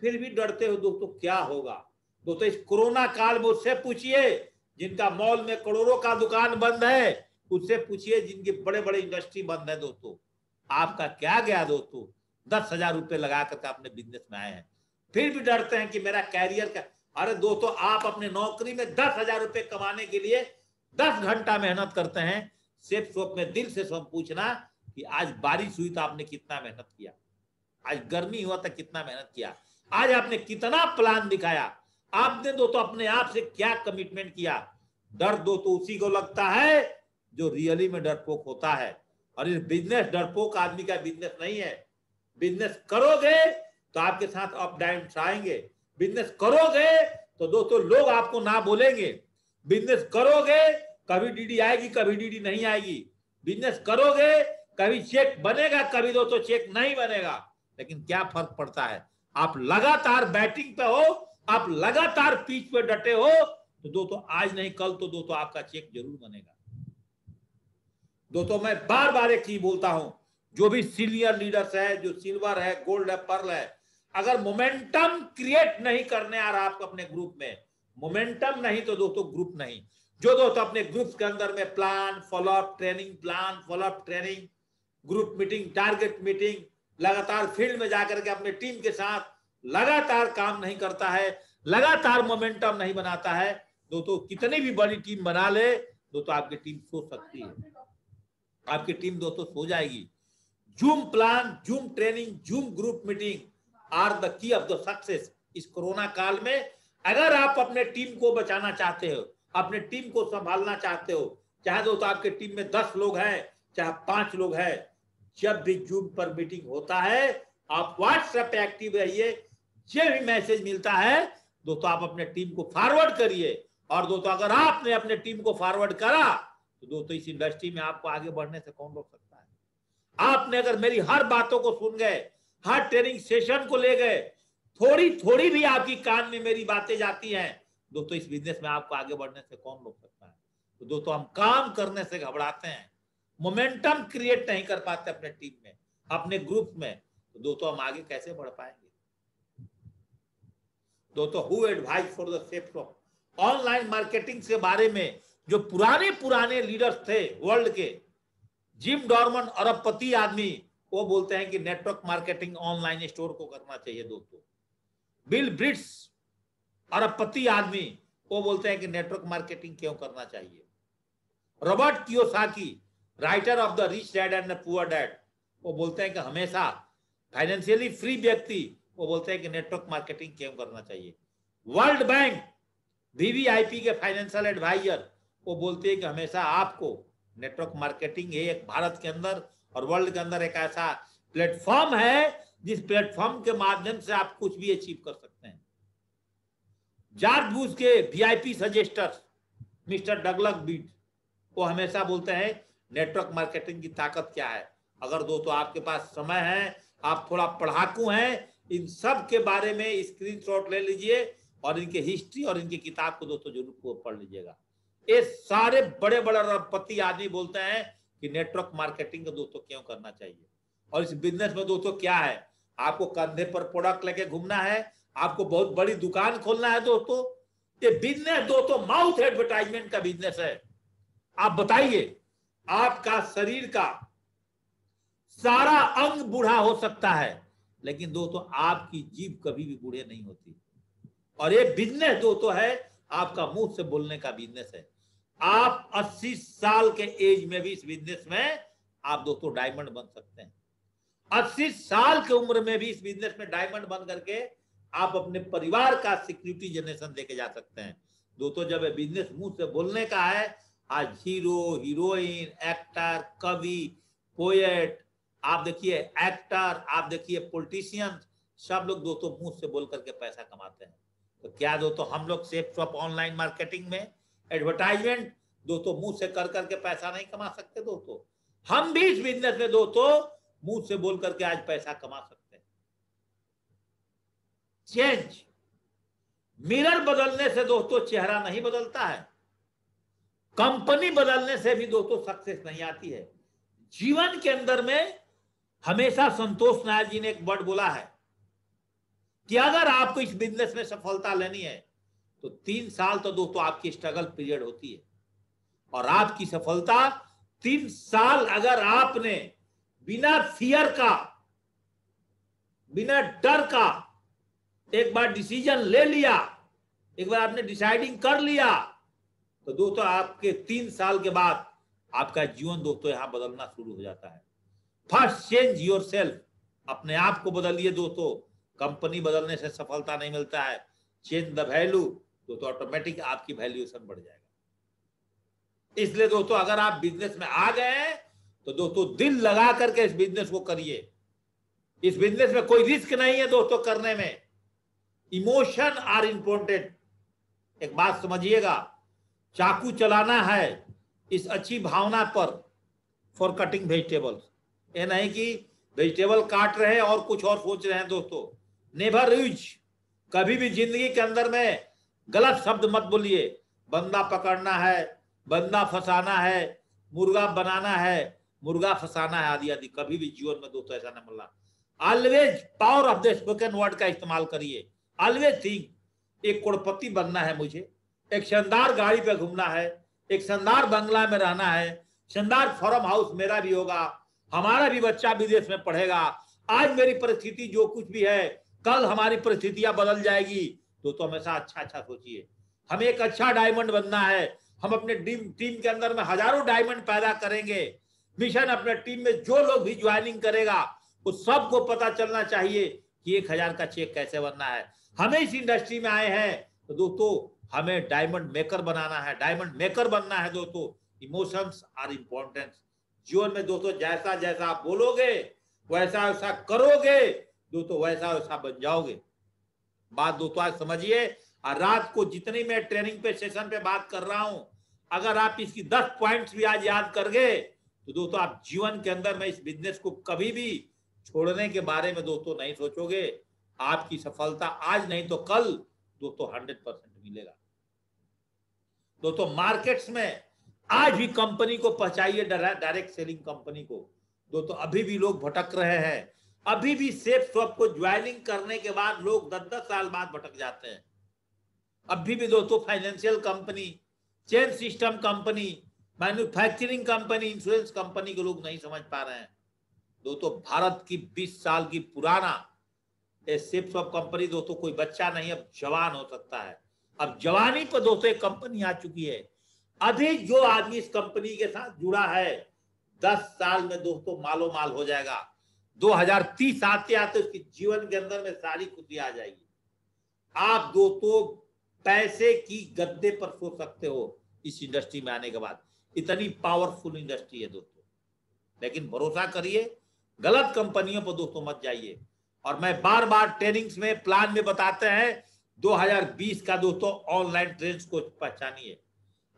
A: फिर भी डरते हो दोस्तों क्या होगा। दोस्तों इस कोरोना काल में उससे पूछिए जिनका मॉल में करोड़ों का दुकान बंद है, उससे पूछिए जिनके बड़े बड़े इंडस्ट्री बंद है। दोस्तों आपका क्या गया दोस्तों, 10,000 रुपए लगा करके अपने बिजनेस में आए हैं। फिर भी डरते हैं कि मेरा कैरियर का। अरे दोस्तों, आप अपने नौकरी में 10,000 रुपए कमाने के लिए 10 घंटा मेहनत करते हैं। सेफ शॉप में दिल से सब पूछना कि आज बारिश हुई तो आपने कितना मेहनत किया, आज गर्मी हुआ तो कितना मेहनत किया, आज आपने कितना प्लान दिखाया, आपने दोस्तों अपने आप से क्या कमिटमेंट किया। डर दोस्तों उसी को लगता है जो रियली में डरपोक होता है। और इस बिजनेस डरपोक आदमी का बिजनेस नहीं है। बिजनेस करोगे तो आपके साथ अप डाउन आएंगे। बिजनेस करोगे तो दोस्तों लोग आपको ना बोलेंगे। बिजनेस करोगे कभी डीडी आएगी, कभी डीडी नहीं आएगी। बिजनेस करोगे कभी चेक बनेगा, कभी दोस्तों चेक नहीं बनेगा। लेकिन क्या फर्क पड़ता है, आप लगातार बैटिंग पे हो, आप लगातार पिच पे डटे हो, तो दोस्तों आज नहीं कल तो दोस्तों आपका चेक जरूर बनेगा। दोस्तों मैं बार बार एक चीज बोलता हूं, जो भी सीनियर लीडर्स है, जो सिल्वर है, गोल्ड है, पर्ल है, अगर मोमेंटम क्रिएट नहीं करने आ रहा आपको अपने ग्रुप में, मोमेंटम नहीं तो दोस्तों ग्रुप नहीं। जो दोस्तों अपने ग्रुप के अंदर में plan follow up training, plan follow up training, group meeting, target meeting, लगातार फील्ड में जाकर के अपने टीम के साथ लगातार काम नहीं करता है, लगातार मोमेंटम नहीं बनाता है, दोस्तों कितनी भी बड़ी टीम बना ले दोस्तों आपकी टीम सो सकती है, आपकी टीम दोस्तों सो जाएगी। Zoom plan, Zoom training, Zoom group meeting are the key of the success. इस कोरोना काल में अगर आप अपने टीम को बचाना चाहते हो, अपने टीम को संभालना चाहते हो, चाहे दोस्तों आपके टीम में 10 लोग हैं, चाहे 5 लोग हैं, जब भी जूम पर मीटिंग होता है आप व्हाट्सएप पे एक्टिव रहिए। जो भी मैसेज मिलता है दोस्तों आप अपने टीम को फॉरवर्ड करिए। और दोस्तों अगर आपने अपने टीम को फॉरवर्ड करा तो दोस्तों इस इंडस्ट्री में आपको आगे बढ़ने से कौन रोक सकता है। आपने अगर मेरी हर बातों को सुन गए, हर ट्रेनिंग सेशन को ले गए, थोड़ी थोड़ी भी आपकी कान में मेरी बातें जाती हैं, दोस्तों इस बिजनेस में आपको आगे बढ़ने से कौन रोक सकता है। तो दोस्तों हम काम करने से घबराते हैं, मोमेंटम क्रिएट नहीं कर पाते अपने टीम में, अपने ग्रुप में, तो दोस्तों हम आगे कैसे बढ़ पाएंगे। दोस्तों who advise for the safe of online marketing के बारे में जो पुराने लीडर्स थे वर्ल्ड के, जिम डॉर्मन अरबपति आदमी, वो बोलते हैं कि नेटवर्क मार्केटिंग ऑनलाइन स्टोर को करना चाहिए दोस्तों। बिल ब्रिट्स अरबपति आदमी, वो बोलते हैं कि नेटवर्क मार्केटिंग क्यों करना चाहिए। Robert Kiyosaki, writer of the rich dad and the poor dad, वो बोलते हैं कि हमेशा फाइनेंशियली फ्री व्यक्ति, वो बोलते हैं कि नेटवर्क मार्केटिंग क्यों करना चाहिए। वर्ल्ड बैंक वीवीआईपी के फाइनेंशियल एडवाइजर, वो बोलते हैं कि हमेशा आपको नेटवर्क मार्केटिंग एक भारत के अंदर और वर्ल्ड के अंदर एक ऐसा प्लेटफॉर्म है जिस प्लेटफॉर्म के माध्यम से आप कुछ भी अचीव कर सकते हैं। जॉर्ज बुश के VIP suggester mister Douglas beat, वो हमेशा बोलते हैं नेटवर्क मार्केटिंग की ताकत क्या है। अगर दोस्तों आपके पास समय है, आप थोड़ा पढ़ाकू हैं, इन सब के बारे में स्क्रीनशॉट ले लीजिए और इनके हिस्ट्री और इनकी किताब को दोस्तों जरूर पढ़ लीजिएगा। ये सारे बड़े बड़े अरबपति आदमी बोलते हैं कि नेटवर्क मार्केटिंग को दोस्तों क्यों करना चाहिए। और इस बिजनेस में दोस्तों क्या है, आपको कंधे पर प्रोडक्ट लेके घूमना है, आपको बहुत बड़ी दुकान खोलना है दोस्तों। ये बिजनेस दोस्तों माउथ एडवर्टाइजमेंट का बिजनेस है। आप बताइए, आपका शरीर का सारा अंग बूढ़ा हो सकता है, लेकिन दोस्तों आपकी जीभ कभी भी बूढ़े नहीं होती। और ये बिजनेस दोस्तों है आपका मुंह से बोलने का बिजनेस है। आप 80 साल के एज में भी इस बिजनेस में आप दोस्तों डायमंड बन सकते हैं। 80 साल की उम्र में भी इस बिजनेस में डायमंड बन करके आप अपने परिवार का सिक्योरिटी जनरेशन देके जा सकते हैं। दोस्तों जब ये बिजनेस मुंह से बोलने का है, आज हीरो, हीरोइन, एक्टर, कवि, पोएट, आप देखिए एक्टर, आप देखिए पॉलिटिशियन, सब लोग दोस्तों मुंह से बोल करके पैसा कमाते हैं। तो क्या दोस्तों हम लोग सेफ शॉप ऑनलाइन मार्केटिंग में एडवर्टाइजमेंट दोस्तों मुंह से कर करके पैसा नहीं कमा सकते। दोस्तों हम भी इस बिजनेस में दोस्तों मुंह से बोल करके आज पैसा कमा सकते हैं। चेंज, मिरर बदलने से दोस्तों चेहरा नहीं बदलता है, कंपनी बदलने से भी दोस्तों सक्सेस नहीं आती है। जीवन के अंदर में हमेशा संतोष नायर जी ने एक वर्ड बोला है कि अगर आपको इस बिजनेस में सफलता लेनी है तो 3 साल तो दोस्तों आपकी स्ट्रगल पीरियड होती है। और आपकी सफलता 3 साल अगर आपने बिना फियर का, बिना डर का एक बार डिसीजन ले लिया, एक बार आपने डिसाइडिंग कर लिया, तो दोस्तों आपके 3 साल के बाद आपका जीवन दोस्तों यहां बदलना शुरू हो जाता है। फर्स्ट चेंज योर सेल्फ, अपने आप को बदलिए दोस्तों। कंपनी बदलने से सफलता नहीं मिलता है। चेंज द वैल्यू, दोस्तों ऑटोमेटिक आपकी वैल्यूएशन बढ़ जाएगा। इसलिए दोस्तों अगर आप बिजनेस में आ गए हैं तो दोस्तों दिल लगा करके इस बिजनेस को करिए। इस बिजनेस में कोई रिस्क नहीं है दोस्तों करने में। Emotion are important. एक बात समझिएगा, चाकू चलाना है इस अच्छी भावना पर फॉर कटिंग वेजिटेबल्स। ये नहीं कि वेजिटेबल काट रहे हैं और कुछ और सोच रहे हैं दोस्तों। नेवर यूज, कभी भी जिंदगी के अंदर में गलत शब्द मत बोलिए। बंदा पकड़ना है, बंदा फंसाना है, मुर्गा बनाना है, मुर्गा फंसाना है, आदि आदि। कभी भी जीवन में दोस्तों ऐसा नहीं मिलना। Always power of the spoken word का इस्तेमाल करिए। ऑलवेज थिंक एक करोड़पति बनना है मुझे, एक शानदार गाड़ी पे घूमना है, एक शानदार बंगला में रहना है, शानदार फार्म हाउस मेरा भी होगा, हमारा भी बच्चा विदेश में पढ़ेगा। आज मेरी परिस्थिति जो कुछ भी है, कल हमारी परिस्थितियां बदल जाएगी। तो हमेशा अच्छा अच्छा सोचिए। हमें एक अच्छा डायमंड बनना है। हम अपने टीम के अंदर में हजारों डायमंड पैदा करेंगे। मिशन अपने टीम में जो लोग भी ज्वाइनिंग करेगा उस सबको पता चलना चाहिए कि 1000 का चेक कैसे बनना है। हमें इस इंडस्ट्री में आए हैं तो दोस्तों हमें डायमंड मेकर बनाना है, डायमंड मेकर बनना है दोस्तों। Emotions are important. जीवन में दोस्तों जैसा जैसा आप बोलोगे वैसा वैसा करोगे दोस्तों, वैसा वैसा बन जाओगे। बात दोस्तों आज समझिए। और रात को जितनी मैं ट्रेनिंग पे सेशन पे बात कर रहा हूं, अगर आप इसकी 10 पॉइंट्स भी आज याद कर गए तो दोस्तों आप जीवन के अंदर में इस बिजनेस को कभी भी छोड़ने के बारे में दोस्तों नहीं सोचोगे। आपकी सफलता आज नहीं तो कल दोस्तों 100% मिलेगा। दोस्तों मार्केट्स में आज भी कंपनी को पहचाइए, डायरेक्ट सेलिंग कंपनी को। दोस्तों अभी भी लोग भटक रहे हैं। अभी भी सेफ शॉप को ज्वाइनिंग करने के बाद लोग 10-10 साल बाद भटक जाते हैं। अभी भी दोस्तों financial company, chain system company, manufacturing company, insurance company के लोग नहीं समझ पा रहे हैं। दोस्तों भारत की 20 साल की पुराना सेफ शॉप कंपनी दोस्तों कोई बच्चा नहीं, अब जवान हो सकता है। अब जवानी पर दोस्तों एक कंपनी आ चुकी है। अभी जो आदमी इस कंपनी के साथ जुड़ा है 10 साल में दोस्तों मालो माल हो जाएगा। 2030 आते आते उसके जीवन के अंदर में सारी खुशी आ जाएगी। आप दोस्तों पैसे की गद्दे पर सो सकते हो इस इंडस्ट्री में आने के बाद। इतनी पावरफुल इंडस्ट्री है दोस्तों। लेकिन भरोसा करिए, गलत कंपनियों पर दोस्तों मत जाइए। और मैं बार बार ट्रेनिंग्स में प्लान में बताते हैं 2020 का दोस्तों ऑनलाइन ट्रेंड्स को पहचानिए।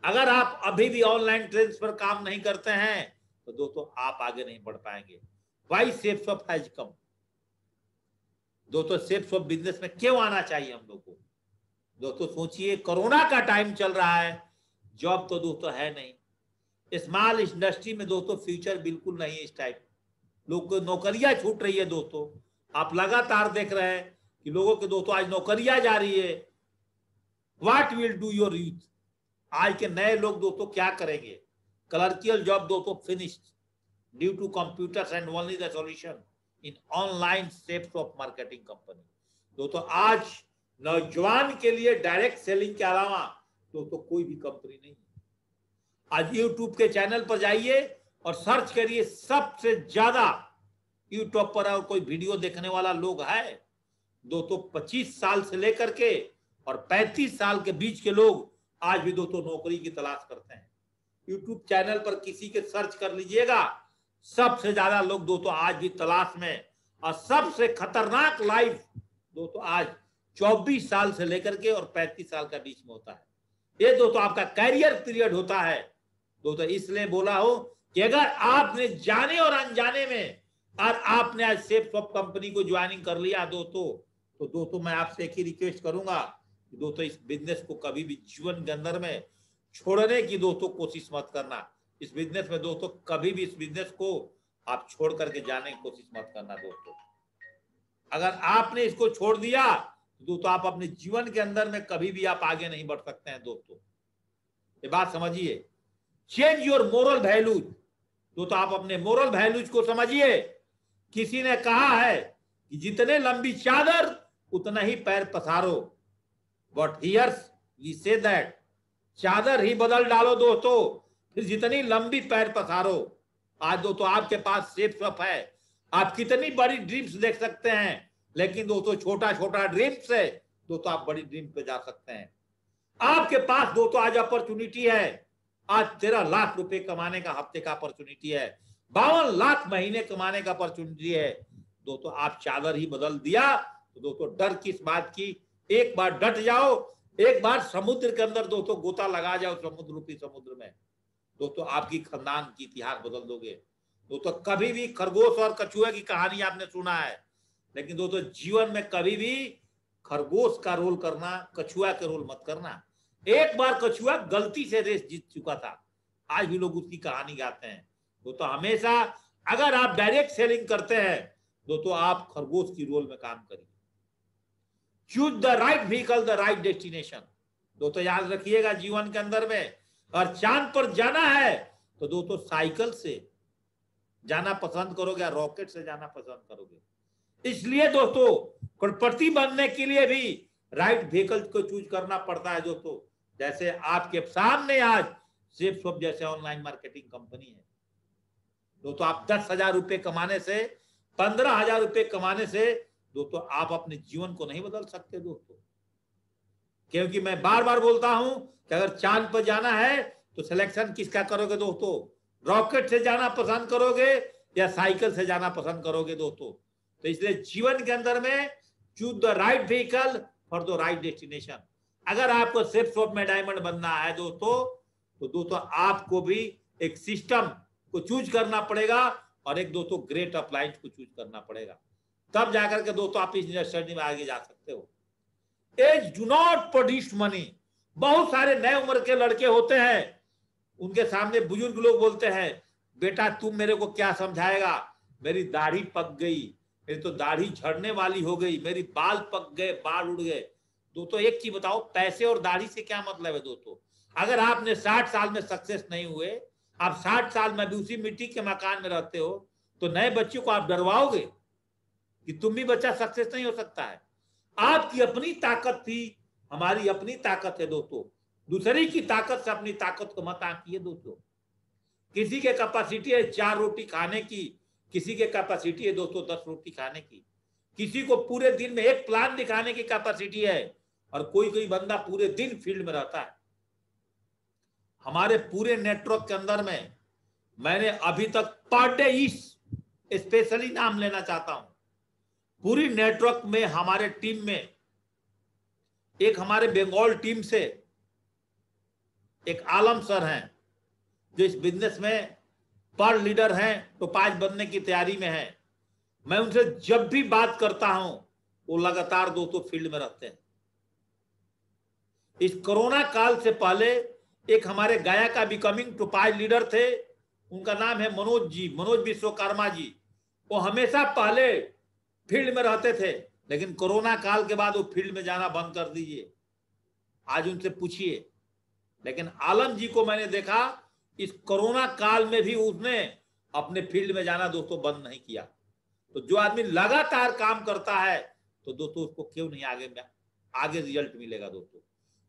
A: अगर आप अभी भी ऑनलाइन ट्रेंड्स पर काम नहीं करते हैं तो दोस्तों आप आगे नहीं बढ़ पाएंगे। Why Safe Shop has come. दोस्तों सेफ शॉप बिजनेस में क्यों आना चाहिए हम लोग को? दोस्तों सोचिए, कोरोना का टाइम चल रहा है, जॉब तो दोस्तों है नहीं। स्मॉल इंडस्ट्री में दोस्तों फ्यूचर बिल्कुल नहीं है। इस टाइप लोग को नौकरियां छूट रही है दोस्तों। आप लगातार देख रहे हैं कि लोगों के दोस्तों आज नौकरियां जा रही है। What will do your youth? आज के नए लोग दोस्तों क्या करेंगे? क्लर्कियल जॉब दोस्तों finished due to computers and only the solution in online Safe Shop marketing company. दोस्तों आज नौजवान के लिए डायरेक्ट सेलिंग के अलावा दोस्तों कोई भी कंपनी नहीं। आज यूट्यूब के चैनल पर जाइए और सर्च करिए, सबसे ज्यादा यूट्यूब पर और कोई वीडियो देखने वाला लोग है दोस्तों 25 साल से लेकर के और 35 साल के बीच के लोग आज भी दोस्तों नौकरी की तलाश करते हैं। यूट्यूब चैनल पर किसी के सर्च कर लीजिएगा, सबसे ज्यादा लोग दोस्तों आज भी तलाश में। और सबसे खतरनाक लाइफ दोस्तों आज 24 साल से लेकर के और 35 साल का बीच में होता है। ये दोस्तों आपका कैरियर पीरियड होता है दोस्तों। इसलिए बोला हो कि अगर आपने जाने और अनजाने में और आपने आज सेफ शॉप कंपनी को ज्वाइनिंग कर लिया दोस्तों, तो दोस्तों मैं आपसे एक ही रिक्वेस्ट करूंगा कि दोस्तों इस बिजनेस को कभी भी जीवन के अंदर में छोड़ने की दोस्तों कोशिश मत करना। इस बिजनेस में दोस्तों कभी भी इस बिजनेस को आप छोड़ करके जाने की कोशिश मत करना दोस्तों। अगर आपने इसको छोड़ दिया तो दोस्तों आप अपने जीवन के अंदर में कभी भी आप आगे नहीं बढ़ सकते हैं दोस्तों। ये बात समझिए। Change your moral values. दोस्तों आप अपने मोरल वैल्यूज को समझिए। किसी ने कहा है कि जितने लंबी चादर उतना ही पैर पसारो। But here's we say that, चादर ही बदल डालो दोस्तों, फिर जितनी लंबी पैर पसारो। आज दोस्तों आपके पास सेफ सप है, आप कितनी बड़ी ड्रीम्स देख सकते हैं, लेकिन दोस्तों छोटा छोटा ड्रीम्स है दोस्तों, आप बड़ी ड्रीम पे जा सकते हैं। आपके पास दोस्तों आज अपॉर्चुनिटी है, आज 13 लाख रुपए कमाने का हफ्ते का अपॉर्चुनिटी है, 52 लाख महीने कमाने का अपॉर्चुनिटी है दोस्तों। आप चादर ही बदल दिया तो दोस्तों डर किस बात की, एक बार डट जाओ, एक बार समुद्र के अंदर दोस्तों गोता लगा जाओ, समुद्र रूपी समुद्र में दोस्तों आपकी खानदान की इतिहास बदल दोगे दोस्तों। कभी भी खरगोश और कछुए की कहानी आपने सुना है, लेकिन दोस्तों जीवन में कभी भी खरगोश का रोल करना, कछुआ के रोल मत करना। एक बार कछुआ गलती से रेस जीत चुका था, आज भी लोग उसकी कहानी गाते हैं दोस्तों। हमेशा अगर आप डायरेक्ट सेलिंग करते हैं दोस्तों, आप खरगोश की रोल में काम करिए। Choose the right vehicle, the right destination दोस्तों, याद रखिएगा जीवन के अंदर में। और चांद पर जाना है तो दोस्तों साइकिल से जाना पसंद करोगे या रॉकेट से जाना पसंद करोगे? इसलिए दोस्तों करोड़पति बनने के लिए भी राइट व्हीकल को चूज करना पड़ता है दोस्तों। जैसे आपके सामने आज सेफ स्वप जैसे ऑनलाइन मार्केटिंग कंपनी है दोस्तों, आप 10,000 रुपए कमाने से, 15,000 रुपए कमाने से दोस्तों आप अपने जीवन को नहीं बदल सकते दोस्तों। क्योंकि मैं बार बार बोलता हूं कि अगर चांद पर जाना है तो सिलेक्शन किसका करोगे दोस्तों? रॉकेट से जाना पसंद करोगे या साइकिल से जाना पसंद करोगे दोस्तों? तो इसलिए जीवन के अंदर में choose the right vehicle for the right destination. अगर आपको सेफ स्वप में डायमंड बनना है दोस्तों, तो दोस्तों आपको भी एक सिस्टम को चूज करना पड़ेगा और एक दोस्तों ग्रेट अप्लायंस को चूज करना पड़ेगा, तब जाकर के दोस्तों आप इस जर्नी में आगे जा सकते हो। As do not produce money. बहुत सारे नए उम्र के लड़के होते हैं, उनके सामने बुजुर्ग लोग बोलते हैं, बेटा तुम मेरे को क्या समझाएगा, मेरी दाढ़ी पक गई, मेरी तो दाढ़ी झड़ने वाली हो गई, मेरी बाल पक गए, बाल उड़ गए। दोस्तों एक चीज बताओ, पैसे और दाढ़ी से क्या मतलब है दोस्तों? अगर आपने 60 साल में सक्सेस नहीं हुए, आप 60 साल में भी उसी मिट्टी के मकान में रहते हो, तो नए बच्चों को आप डरवाओगे कि तुम भी बच्चा सक्सेस नहीं हो सकता है? आपकी अपनी ताकत थी, हमारी अपनी ताकत है दोस्तों। दूसरे की ताकत से अपनी ताकत को मत आंकिए दोस्तों। किसी के कैपेसिटी है 4 रोटी खाने की, किसी के कैपेसिटी है दोस्तों 10 रोटी खाने की, किसी को पूरे दिन में एक प्लान दिखाने की कैपेसिटी है, और कोई कोई बंदा पूरे दिन फील्ड में रहता है। हमारे पूरे नेटवर्क के अंदर में मैंने अभी तक पर डे स्पेशली नाम लेना चाहता हूं, पूरी नेटवर्क में हमारे टीम में एक हमारे बंगाल टीम से एक आलम सर हैं, जो इस बिजनेस में पर लीडर हैं, तो 5 बनने की तैयारी में हैं। मैं उनसे जब भी बात करता हूं वो लगातार दोस्तों फील्ड में रहते हैं। इस कोरोना काल से पहले एक हमारे गया का बिकमिंग टोपाज लीडर थे, उनका नाम है मनोज जी, मनोज विश्वकर्मा जी। वो हमेशा पहले फील्ड में रहते थे, लेकिन कोरोना काल के बाद वो फील्ड में जाना बंद कर दीजिए, आज उनसे पूछिए। लेकिन आलम जी को मैंने देखा इस कोरोना काल में भी उसने अपने फील्ड में जाना दोस्तों बंद नहीं किया। तो जो आदमी लगातार काम करता है तो दोस्तों उसको क्यों नहीं आगे रिजल्ट मिलेगा दोस्तों।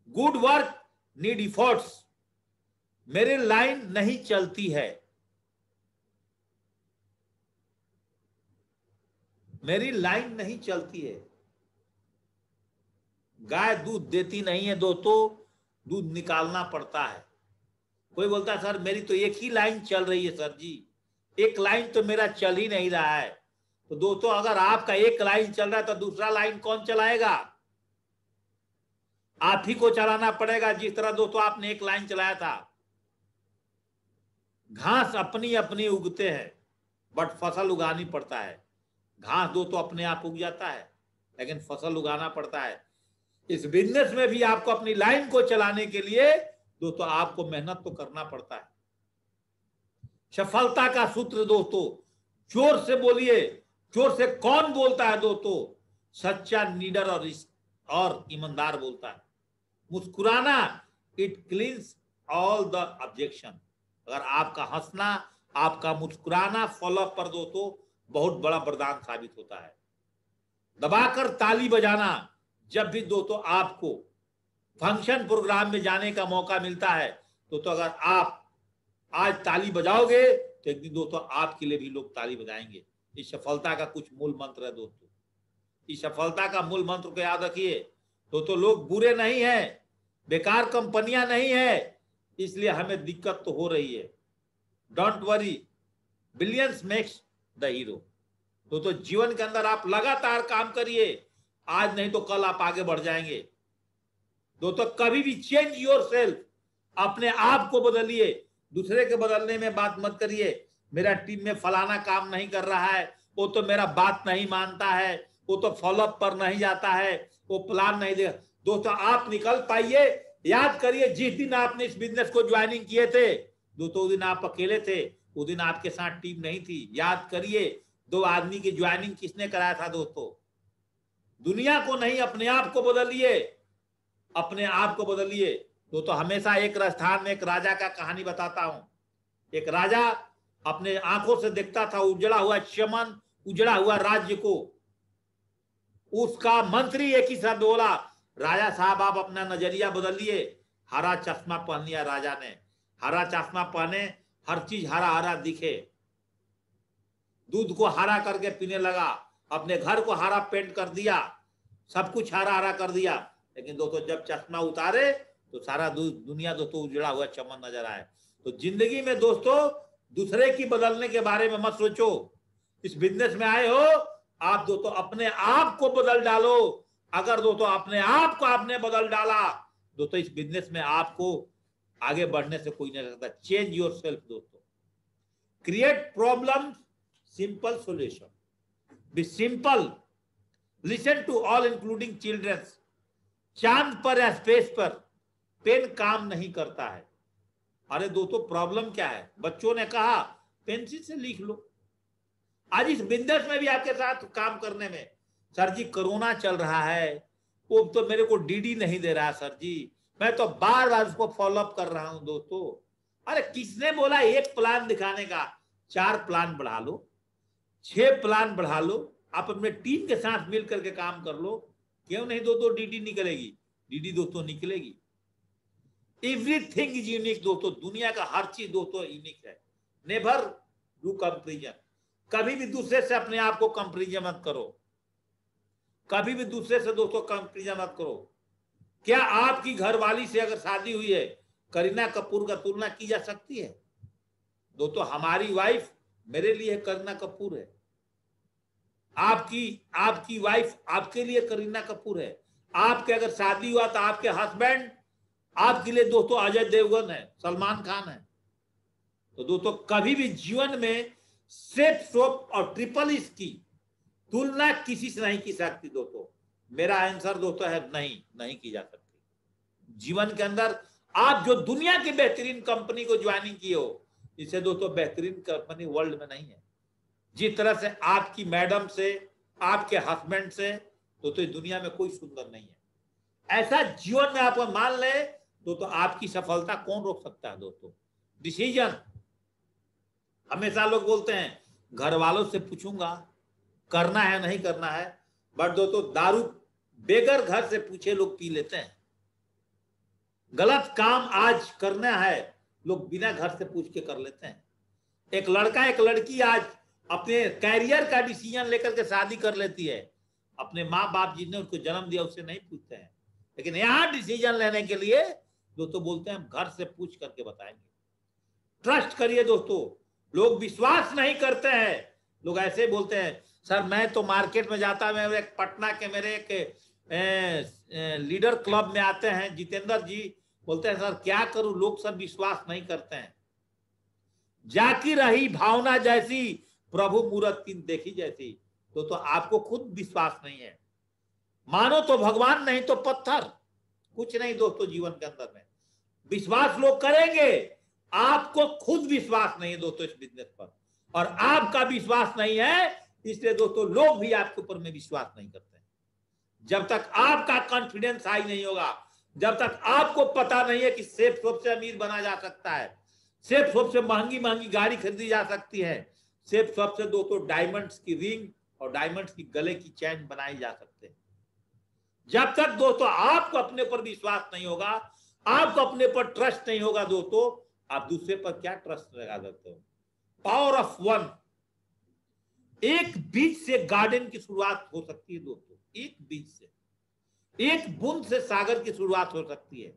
A: Good work need efforts. मेरी लाइन नहीं चलती है, मेरी लाइन नहीं चलती है। गाय दूध देती नहीं है दोस्तों, दूध निकालना पड़ता है। कोई बोलता है सर मेरी तो एक ही लाइन चल रही है सर जी, एक लाइन तो मेरा चल ही नहीं रहा है। तो दोस्तों अगर आपका एक लाइन चल रहा है तो दूसरा लाइन कौन चलाएगा? आप ही को चलाना पड़ेगा, जिस तरह दोस्तों आपने एक लाइन चलाया था। घास अपनी अपनी उगते हैं, बट फसल उगानी पड़ता है। घास दोस्तों अपने आप उग जाता है, लेकिन फसल उगाना पड़ता है। इस बिजनेस में भी आपको अपनी लाइन को चलाने के लिए दोस्तों आपको मेहनत तो करना पड़ता है। सफलता का सूत्र दोस्तों, जोर से बोलिए, जोर से कौन बोलता है दोस्तों? सच्चा लीडर और ईमानदार बोलता है। मुस्कुराना, इट क्लींस ऑल द ऑब्जेक्शन। अगर आपका हंसना, आपका मुस्कुराना फॉलोअप पर दोस्तों बहुत बड़ा वरदान साबित होता है। दबाकर ताली बजाना। जब भी दोस्तों आपको फंक्शन प्रोग्राम में जाने का मौका मिलता है तो अगर आप आज ताली बजाओगे तो एक दिन दोस्तों आपके लिए भी लोग ताली बजाएंगे। इस सफलता का कुछ मूल मंत्र है दोस्तों। इस सफलता का मूल मंत्र को याद रखिए दोस्तों। लोग बुरे नहीं है, बेकार कंपनियां नहीं है, इसलिए हमें दिक्कत तो हो रही है। Don't worry, billions makes the hero. तो जीवन के अंदर आप लगातार काम करिए, आज नहीं तो कल आप आगे बढ़ जाएंगे। दोस्तों कभी भी चेंज योर सेल्फ, अपने आप को बदलिए, दूसरे के बदलने में बात मत करिए। मेरा टीम में फलाना काम नहीं कर रहा है, वो तो मेरा बात नहीं मानता है, वो तो फॉलोअप पर नहीं जाता है, वो प्लान नहीं दे। दोस्तों आप निकल पाइए। याद करिए जिस दिन आपने इस बिजनेस को ज्वाइनिंग किए थे दोस्तों, उस दिन आप अकेले थे, उस दिन आपके साथ टीम नहीं थी। याद करिए 2 आदमी की ज्वाइनिंग किसने कराया था दोस्तों? दुनिया को नहीं, अपने आप को बदलिए, अपने आप को बदलिए। तो हमेशा एक राजस्थान में एक राजा का कहानी बताता हूं। एक राजा अपने आंखों से देखता था उजड़ा हुआ चमन, उजड़ा हुआ राज्य को। उसका मंत्री एक ही शब्द बोला, राजा साहब आप अपना नजरिया बदलिए। हरा चश्मा पहन लिया राजा ने। हरा चश्मा पहने, हर चीज हरा हरा दिखे। दूध को हरा करके पीने लगा, अपने घर को हरा पेंट कर दिया, सब कुछ हरा हरा कर दिया। लेकिन दोस्तों जब चश्मा उतारे तो सारा दुनिया दोस्तों उजड़ा हुआ चमन नजर आए। तो जिंदगी में दोस्तों दूसरे की बदलने के बारे में मत सोचो। इस बिजनेस में आए हो आप दोस्तों, अपने आप को बदल डालो। अगर दोस्तों अपने आप को आपने बदल डाला दोस्तों, इस बिजनेस में आपको आगे बढ़ने से कोई नहीं सकता। चेंज योर सेल्फ दोस्तों। Create problem, simple solution, be simple, listen to all including childrens. चांद पर या स्पेस पर पेन काम नहीं करता है। अरे दोस्तों प्रॉब्लम क्या है? बच्चों ने कहा पेंसिल से लिख लो। आज इस बिजनेस में भी आपके साथ काम करने में, सर जी कोरोना चल रहा है, वो तो मेरे को डीडी नहीं दे रहा सर जी, मैं तो बार बार उसको फॉलोअप कर रहा हूं दोस्तों। अरे किसने बोला एक प्लान दिखाने का? 4 प्लान बढ़ा लो, 6 प्लान बढ़ा लो, आप अपने टीम के साथ मिल करके काम कर लो। क्यों नहीं दोस्तों डीडी निकलेगी? डीडी दोस्तों निकलेगी। एवरीथिंग इज यूनिक दोस्तों। दुनिया का हर चीज दोस्तों यूनिक है। Never do comparison. कभी भी दूसरे से अपने आप को कंपैरिजन मत करो। कभी भी दूसरे से दोस्तों कंपैरिजन मत करो। क्या आपकी घरवाली से अगर शादी हुई है, करीना कपूर का तुलना की जा सकती है? दोस्तों हमारी वाइफ मेरे लिए करीना कपूर है, आपकी वाइफ आपके लिए करीना कपूर है। आपके अगर शादी हुआ तो आपके हस्बैंड आपके लिए दोस्तों अजय देवगन है, सलमान खान है। तो दोस्तों कभी भी जीवन में सेफ सोप और ट्रिपल इस की तुलना किसी से नहीं की सकती दोस्तों। मेरा आंसर दोस्तों है नहीं की जा सकती। जीवन के अंदर आप जो दुनिया की बेहतरीन कंपनी को ज्वाइनिंग किए हो, इससे दोस्तों बेहतरीन कंपनी वर्ल्ड में नहीं है। जिस तरह से आपकी मैडम से, आपके हस्बैंड से दोस्तों दुनिया में कोई सुंदर नहीं है। ऐसा जीवन में आप मान ले तो आपकी सफलता कौन रोक सकता है दोस्तों? डिसीजन। हमेशा लोग बोलते हैं घर वालों से पूछूंगा करना है नहीं करना है, बट दोस्तों दारू बेगर घर से पूछे लोग पी लेते हैं। गलत काम आज करना है लोग बिना घर से पूछ के कर लेते हैं। एक लड़का एक लड़की आज अपने कैरियर का डिसीजन लेकर के शादी कर लेती है, अपने माँ बाप जिसने उसको जन्म दिया उससे नहीं पूछते हैं। लेकिन यहाँ डिसीजन लेने के लिए दोस्तों बोलते हैं हम घर से पूछ करके बताएंगे। ट्रस्ट करिए दोस्तों। लोग विश्वास नहीं करते हैं। लोग ऐसे बोलते हैं सर मैं तो मार्केट में जाता, मैं एक पटना के मेरे एक लीडर क्लब में आते हैं जितेंद्र जी, बोलते हैं सर क्या करूं, लोग सब विश्वास नहीं करते हैं। जाकी रही भावना जैसी, प्रभु मूरत की देखी जैसी। तो आपको खुद विश्वास नहीं है। मानो तो भगवान, नहीं तो पत्थर, कुछ नहीं दोस्तों जीवन के अंदर में। विश्वास लोग करेंगे, आपको खुद विश्वास नहीं है दोस्तों इस बिजनेस पर, और आपका विश्वास नहीं है इसलिए दोस्तों लोग भी आपके ऊपर में विश्वास नहीं करते हैं। जब तक आपका कॉन्फिडेंस हाई नहीं होगा, जब तक आपको पता नहीं है कि सेफ शॉप से अमीर बना जा सकता है, सेफ शॉप से महंगी महंगी गाड़ी खरीदी जा सकती है, सेफ शॉप से दोस्तों डायमंड्स की रिंग और डायमंड की गले की चैन बनाई जा सकते हैं। जब तक दोस्तों आपको अपने पर विश्वास नहीं होगा, आपको अपने पर ट्रस्ट नहीं होगा दोस्तों, आप दूसरे पर क्या ट्रस्ट लगा सकते हो। Power of one. एक बीज से गार्डन की शुरुआत हो सकती है दोस्तों, एक बीज से, एक बूंद से सागर की शुरुआत हो सकती है,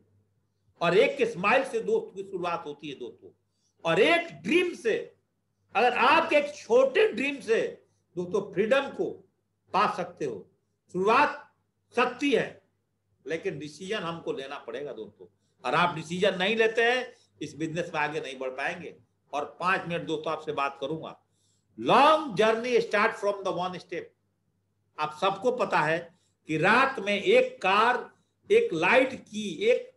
A: और एक स्माइल से दोस्त की शुरुआत होती है दोस्तों, और एक ड्रीम से, अगर आप एक छोटे ड्रीम से दोस्तों फ्रीडम को पा सकते हो, शुरुआत सकती है, लेकिन डिसीजन हमको लेना पड़ेगा दोस्तों। और आप डिसीजन नहीं लेते हैं, इस बिजनेस में आगे नहीं बढ़ पाएंगे। और 5 मिनट दोस्तों आपसे बात करूंगा। Long journey start from the one step. आप सबको पता है कि रात में एक कार, एक लाइट की, एक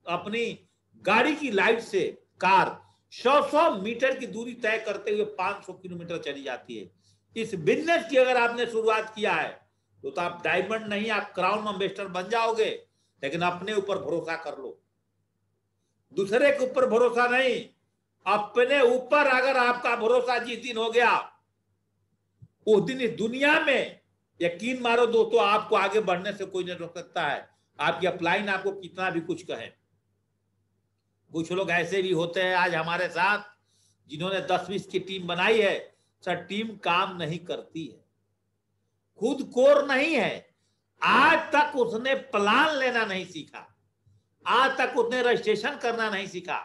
A: अपनी गाड़ी की लाइट से कार 100 मीटर की दूरी तय करते हुए 500 किलोमीटर चली जाती है। इस बिजनेस की अगर आपने शुरुआत किया है तो आप डायमंड नहीं, आप क्राउन एम्बेसडर बन जाओगे। लेकिन अपने ऊपर भरोसा कर लो, दूसरे के ऊपर भरोसा नहीं, अपने ऊपर अगर आपका भरोसा जिस दिन हो गया, उस दिन इस दुनिया में यकीन मारो दोस्तों, आपको आगे बढ़ने से कोई नहीं रोक सकता है। आपकी अपलाइन आपको कितना भी कुछ कहे। कुछ लोग ऐसे भी होते हैं आज हमारे साथ, जिन्होंने 10-20 की टीम बनाई है, सर टीम काम नहीं करती है, खुद कोर नहीं है, आज तक उसने प्लान लेना नहीं सीखा, आज तक उसने रजिस्ट्रेशन करना नहीं सीखा।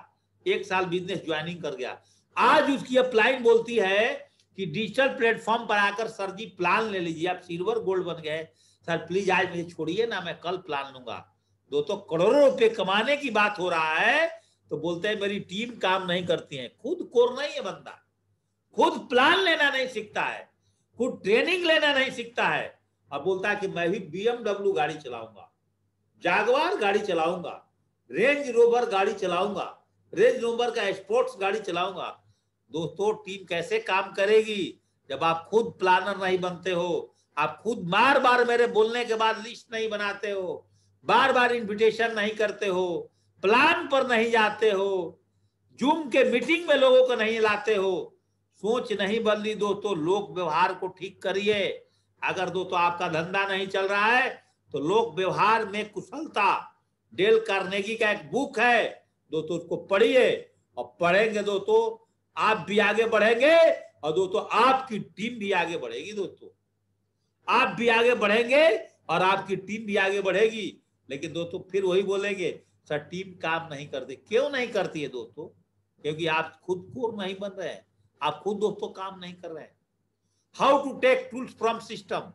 A: 1 साल बिजनेस ज्वाइनिंग कर गया, आज उसकी अपलाइन बोलती है कि डिजिटल प्लेटफॉर्म पर आकर सर जी प्लान ले लीजिए, आप सिल्वर गोल्ड बन गए, सर प्लीज आज मुझे छोड़िए ना, मैं कल प्लान लूंगा। दोस्तों करोड़ों रुपए कमाने की बात हो रहा है तो बोलते हैं मेरी टीम काम नहीं करती है। खुद कोर नहीं है बंदा, खुद प्लान लेना नहीं सीखता है, खुद ट्रेनिंग लेना नहीं सीखता है। अब बोलता है कि मैं भी BMW गाड़ी चलाऊंगा, जागवार गाड़ी चलाऊंगा, रेंज रोवर गाड़ी चलाऊंगा, रेंज रोवर का स्पोर्ट्स गाड़ी चलाऊंगा। दोस्तों टीम कैसे काम करेगी जब आप खुद प्लानर नहीं बनते हो, आप खुद बार बार मेरे बोलने के बाद लिस्ट नहीं बनाते हो, बार बार इन्विटेशन नहीं करते हो, प्लान पर नहीं जाते हो, जूम के मीटिंग में लोगों को नहीं लाते हो। सोच नहीं बदली दोस्तों, लोक व्यवहार को ठीक करिए। अगर दोस्तों आपका धंधा नहीं चल रहा है तो लोक व्यवहार में कुशलता, डेल कार्नेगी का एक बुक है दोस्तों, उसको पढ़िए, और पढ़ेंगे दोस्तों आप भी आगे बढ़ेंगे, और दोस्तों आपकी टीम भी आगे बढ़ेगी। दोस्तों आप भी आगे बढ़ेंगे और आपकी टीम भी आगे बढ़ेगी। लेकिन दोस्तों फिर वही बोलेंगे सर टीम काम नहीं करती। क्यों नहीं करती है दोस्तों? क्योंकि आप खुद कोर नहीं बन रहे हैं, आप खुद दोस्तों काम नहीं कर रहे हैं। How to take tools from system.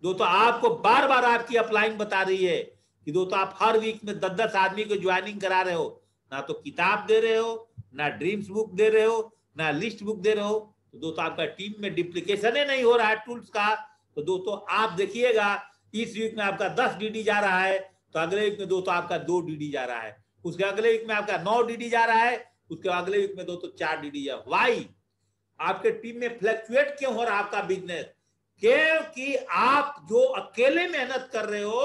A: दोस्तों आपको बार बार आपकी अपलाइन बता रही है कि दोस्तों आप हर वीक में 10-10 आदमी को ज्वाइनिंग करा रहे हो, ना तो किताब दे रहे हो, ना ड्रीम्स बुक दे रहे हो, ना लिस्ट बुक दे रहे हो। तो दोस्तों आपका टीम में डिप्लीकेशन ही नहीं हो रहा है टूल्स का। तो दोस्तों आप देखिएगा इस वीक में आपका 10 DD जा रहा है, तो अगले वीक में दोस्तों आपका 2 DD जा रहा है, उसके अगले वीक में आपका 9 DD जा रहा है, उसके अगले वीक में दोस्तों 4 DD जा। वाई? आपके टीम में फ्लक्चुएट क्यों हो रहा है आपका बिजनेस? क्योंकि आप जो अकेले मेहनत कर रहे हो,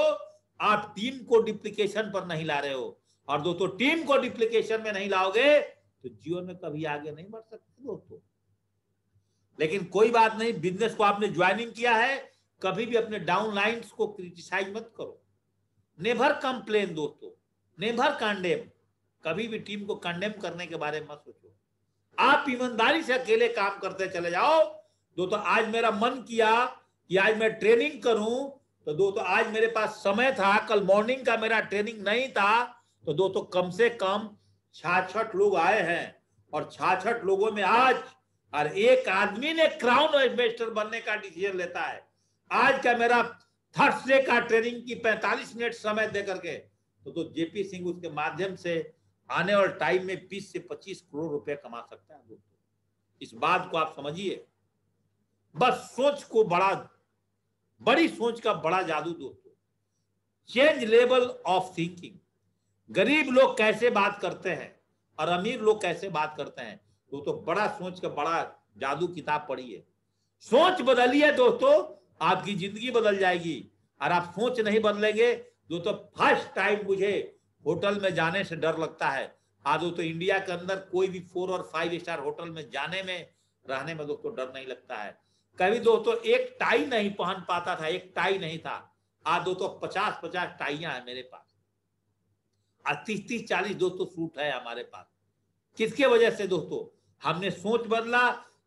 A: आप टीम को डिप्लीकेशन पर नहीं ला रहे हो। और दोस्तों टीम को डिप्लीकेशन में नहीं लाओगे तो जीवन में कभी आगे नहीं बढ़ सकते दोस्तों। लेकिन कोई बात नहीं, बिजनेस को आपने ज्वाइनिंग किया है, कभी भी अपने डाउनलाइंस को क्रिटिसाइज मत करो, नेवर कंप्लेन दोस्तों, नेवर कंडेम। कभी भी टीम को कंडेम करने के बारे में मत सोचो, आप ईमानदारी से अकेले काम करते चले जाओ। दोस्तों आज मेरा मन किया कि आज मैं ट्रेनिंग करूं, तो दोस्तों आज मेरे पास समय था, कल मॉर्निंग का मेरा ट्रेनिंग नहीं था, तो दोस्तों कम से कम 66 लोग आए हैं, और 66 लोगों में आज और एक आदमी ने क्राउन इन्वेस्टर बनने का डिसीजन लेता है। आज का मेरा थर्सडे का ट्रेनिंग की 45 मिनट समय दे करके, तो जेपी सिंह उसके माध्यम से आने वाले टाइम में 20 से 25 करोड़ रुपए कमा सकता है दोस्तों। इस बात को आप समझिए, बस सोच को बड़ी सोच का बड़ा जादू दोस्तों। Change level of thinking. गरीब लोग कैसे बात करते हैं और अमीर लोग कैसे बात करते हैं दोस्तों, बड़ा सोच का बड़ा जादू किताब पढ़िए। सोच बदलिए दोस्तों, आपकी जिंदगी बदल जाएगी। और आप सोच नहीं बदलेंगे दोस्तों, फर्स्ट टाइम मुझे होटल में जाने से डर लगता है। आज दोस्तों इंडिया के अंदर कोई भी 4 और 5 स्टार होटल में जाने में, रहने में दोस्तों डर नहीं लगता है। कभी दोस्तों एक टाई नहीं पहन पाता था, एक टाई नहीं था। आज दोस्तों 50-50 टाइयां हैं मेरे पास, आज 30-40 दोस्तों सूट है हमारे पास। किसके वजह से दोस्तों? हमने सोच बदला,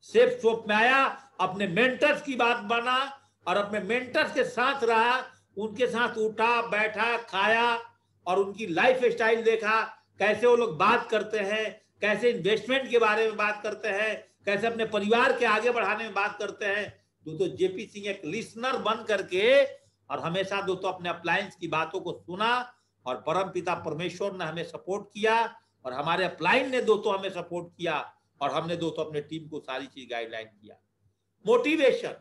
A: सेफ शॉप में आया, अपने मेंटर्स की बात बना और अपने मेंटर्स के साथ रहा, उनके साथ उठा बैठा खाया और उनकी लाइफ स्टाइल देखा, कैसे वो लोग बात करते हैं, कैसे इन्वेस्टमेंट के बारे में बात करते हैं, कैसे अपने परिवार के आगे बढ़ाने में बात करते हैं। दोस्तों जेपी सिंह एक लिसनर बन करके और हमेशा दोस्तों अपने अप्लायंस की बातों को सुना और परम पिता परमेश्वर ने हमें सपोर्ट किया और हमारे अपलाइन ने दोस्तों हमें सपोर्ट किया और हमने दोस्तों अपने टीम को सारी चीज गाइडलाइन किया। मोटिवेशन,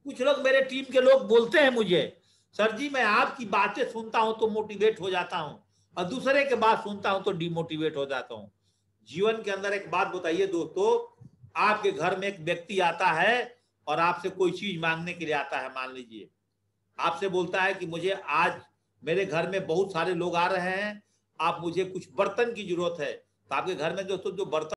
A: कुछ लोग मेरे टीम के लोग बोलते हैं मुझे, सर जी मैं आपकी बातें सुनता हूं तो मोटिवेट हो जाता हूं और दूसरे के बात सुनता हूं तो डिमोटिवेट हो जाता हूं। जीवन के अंदर एक बात बताइए दोस्तों, आपके घर में एक व्यक्ति आता है और आपसे कोई चीज मांगने के लिए आता है, मान लीजिए आपसे बोलता है कि मुझे आज मेरे घर में बहुत सारे लोग आ रहे हैं, आप मुझे कुछ बर्तन की जरूरत है, तो आपके घर में दोस्तों जो बर्तन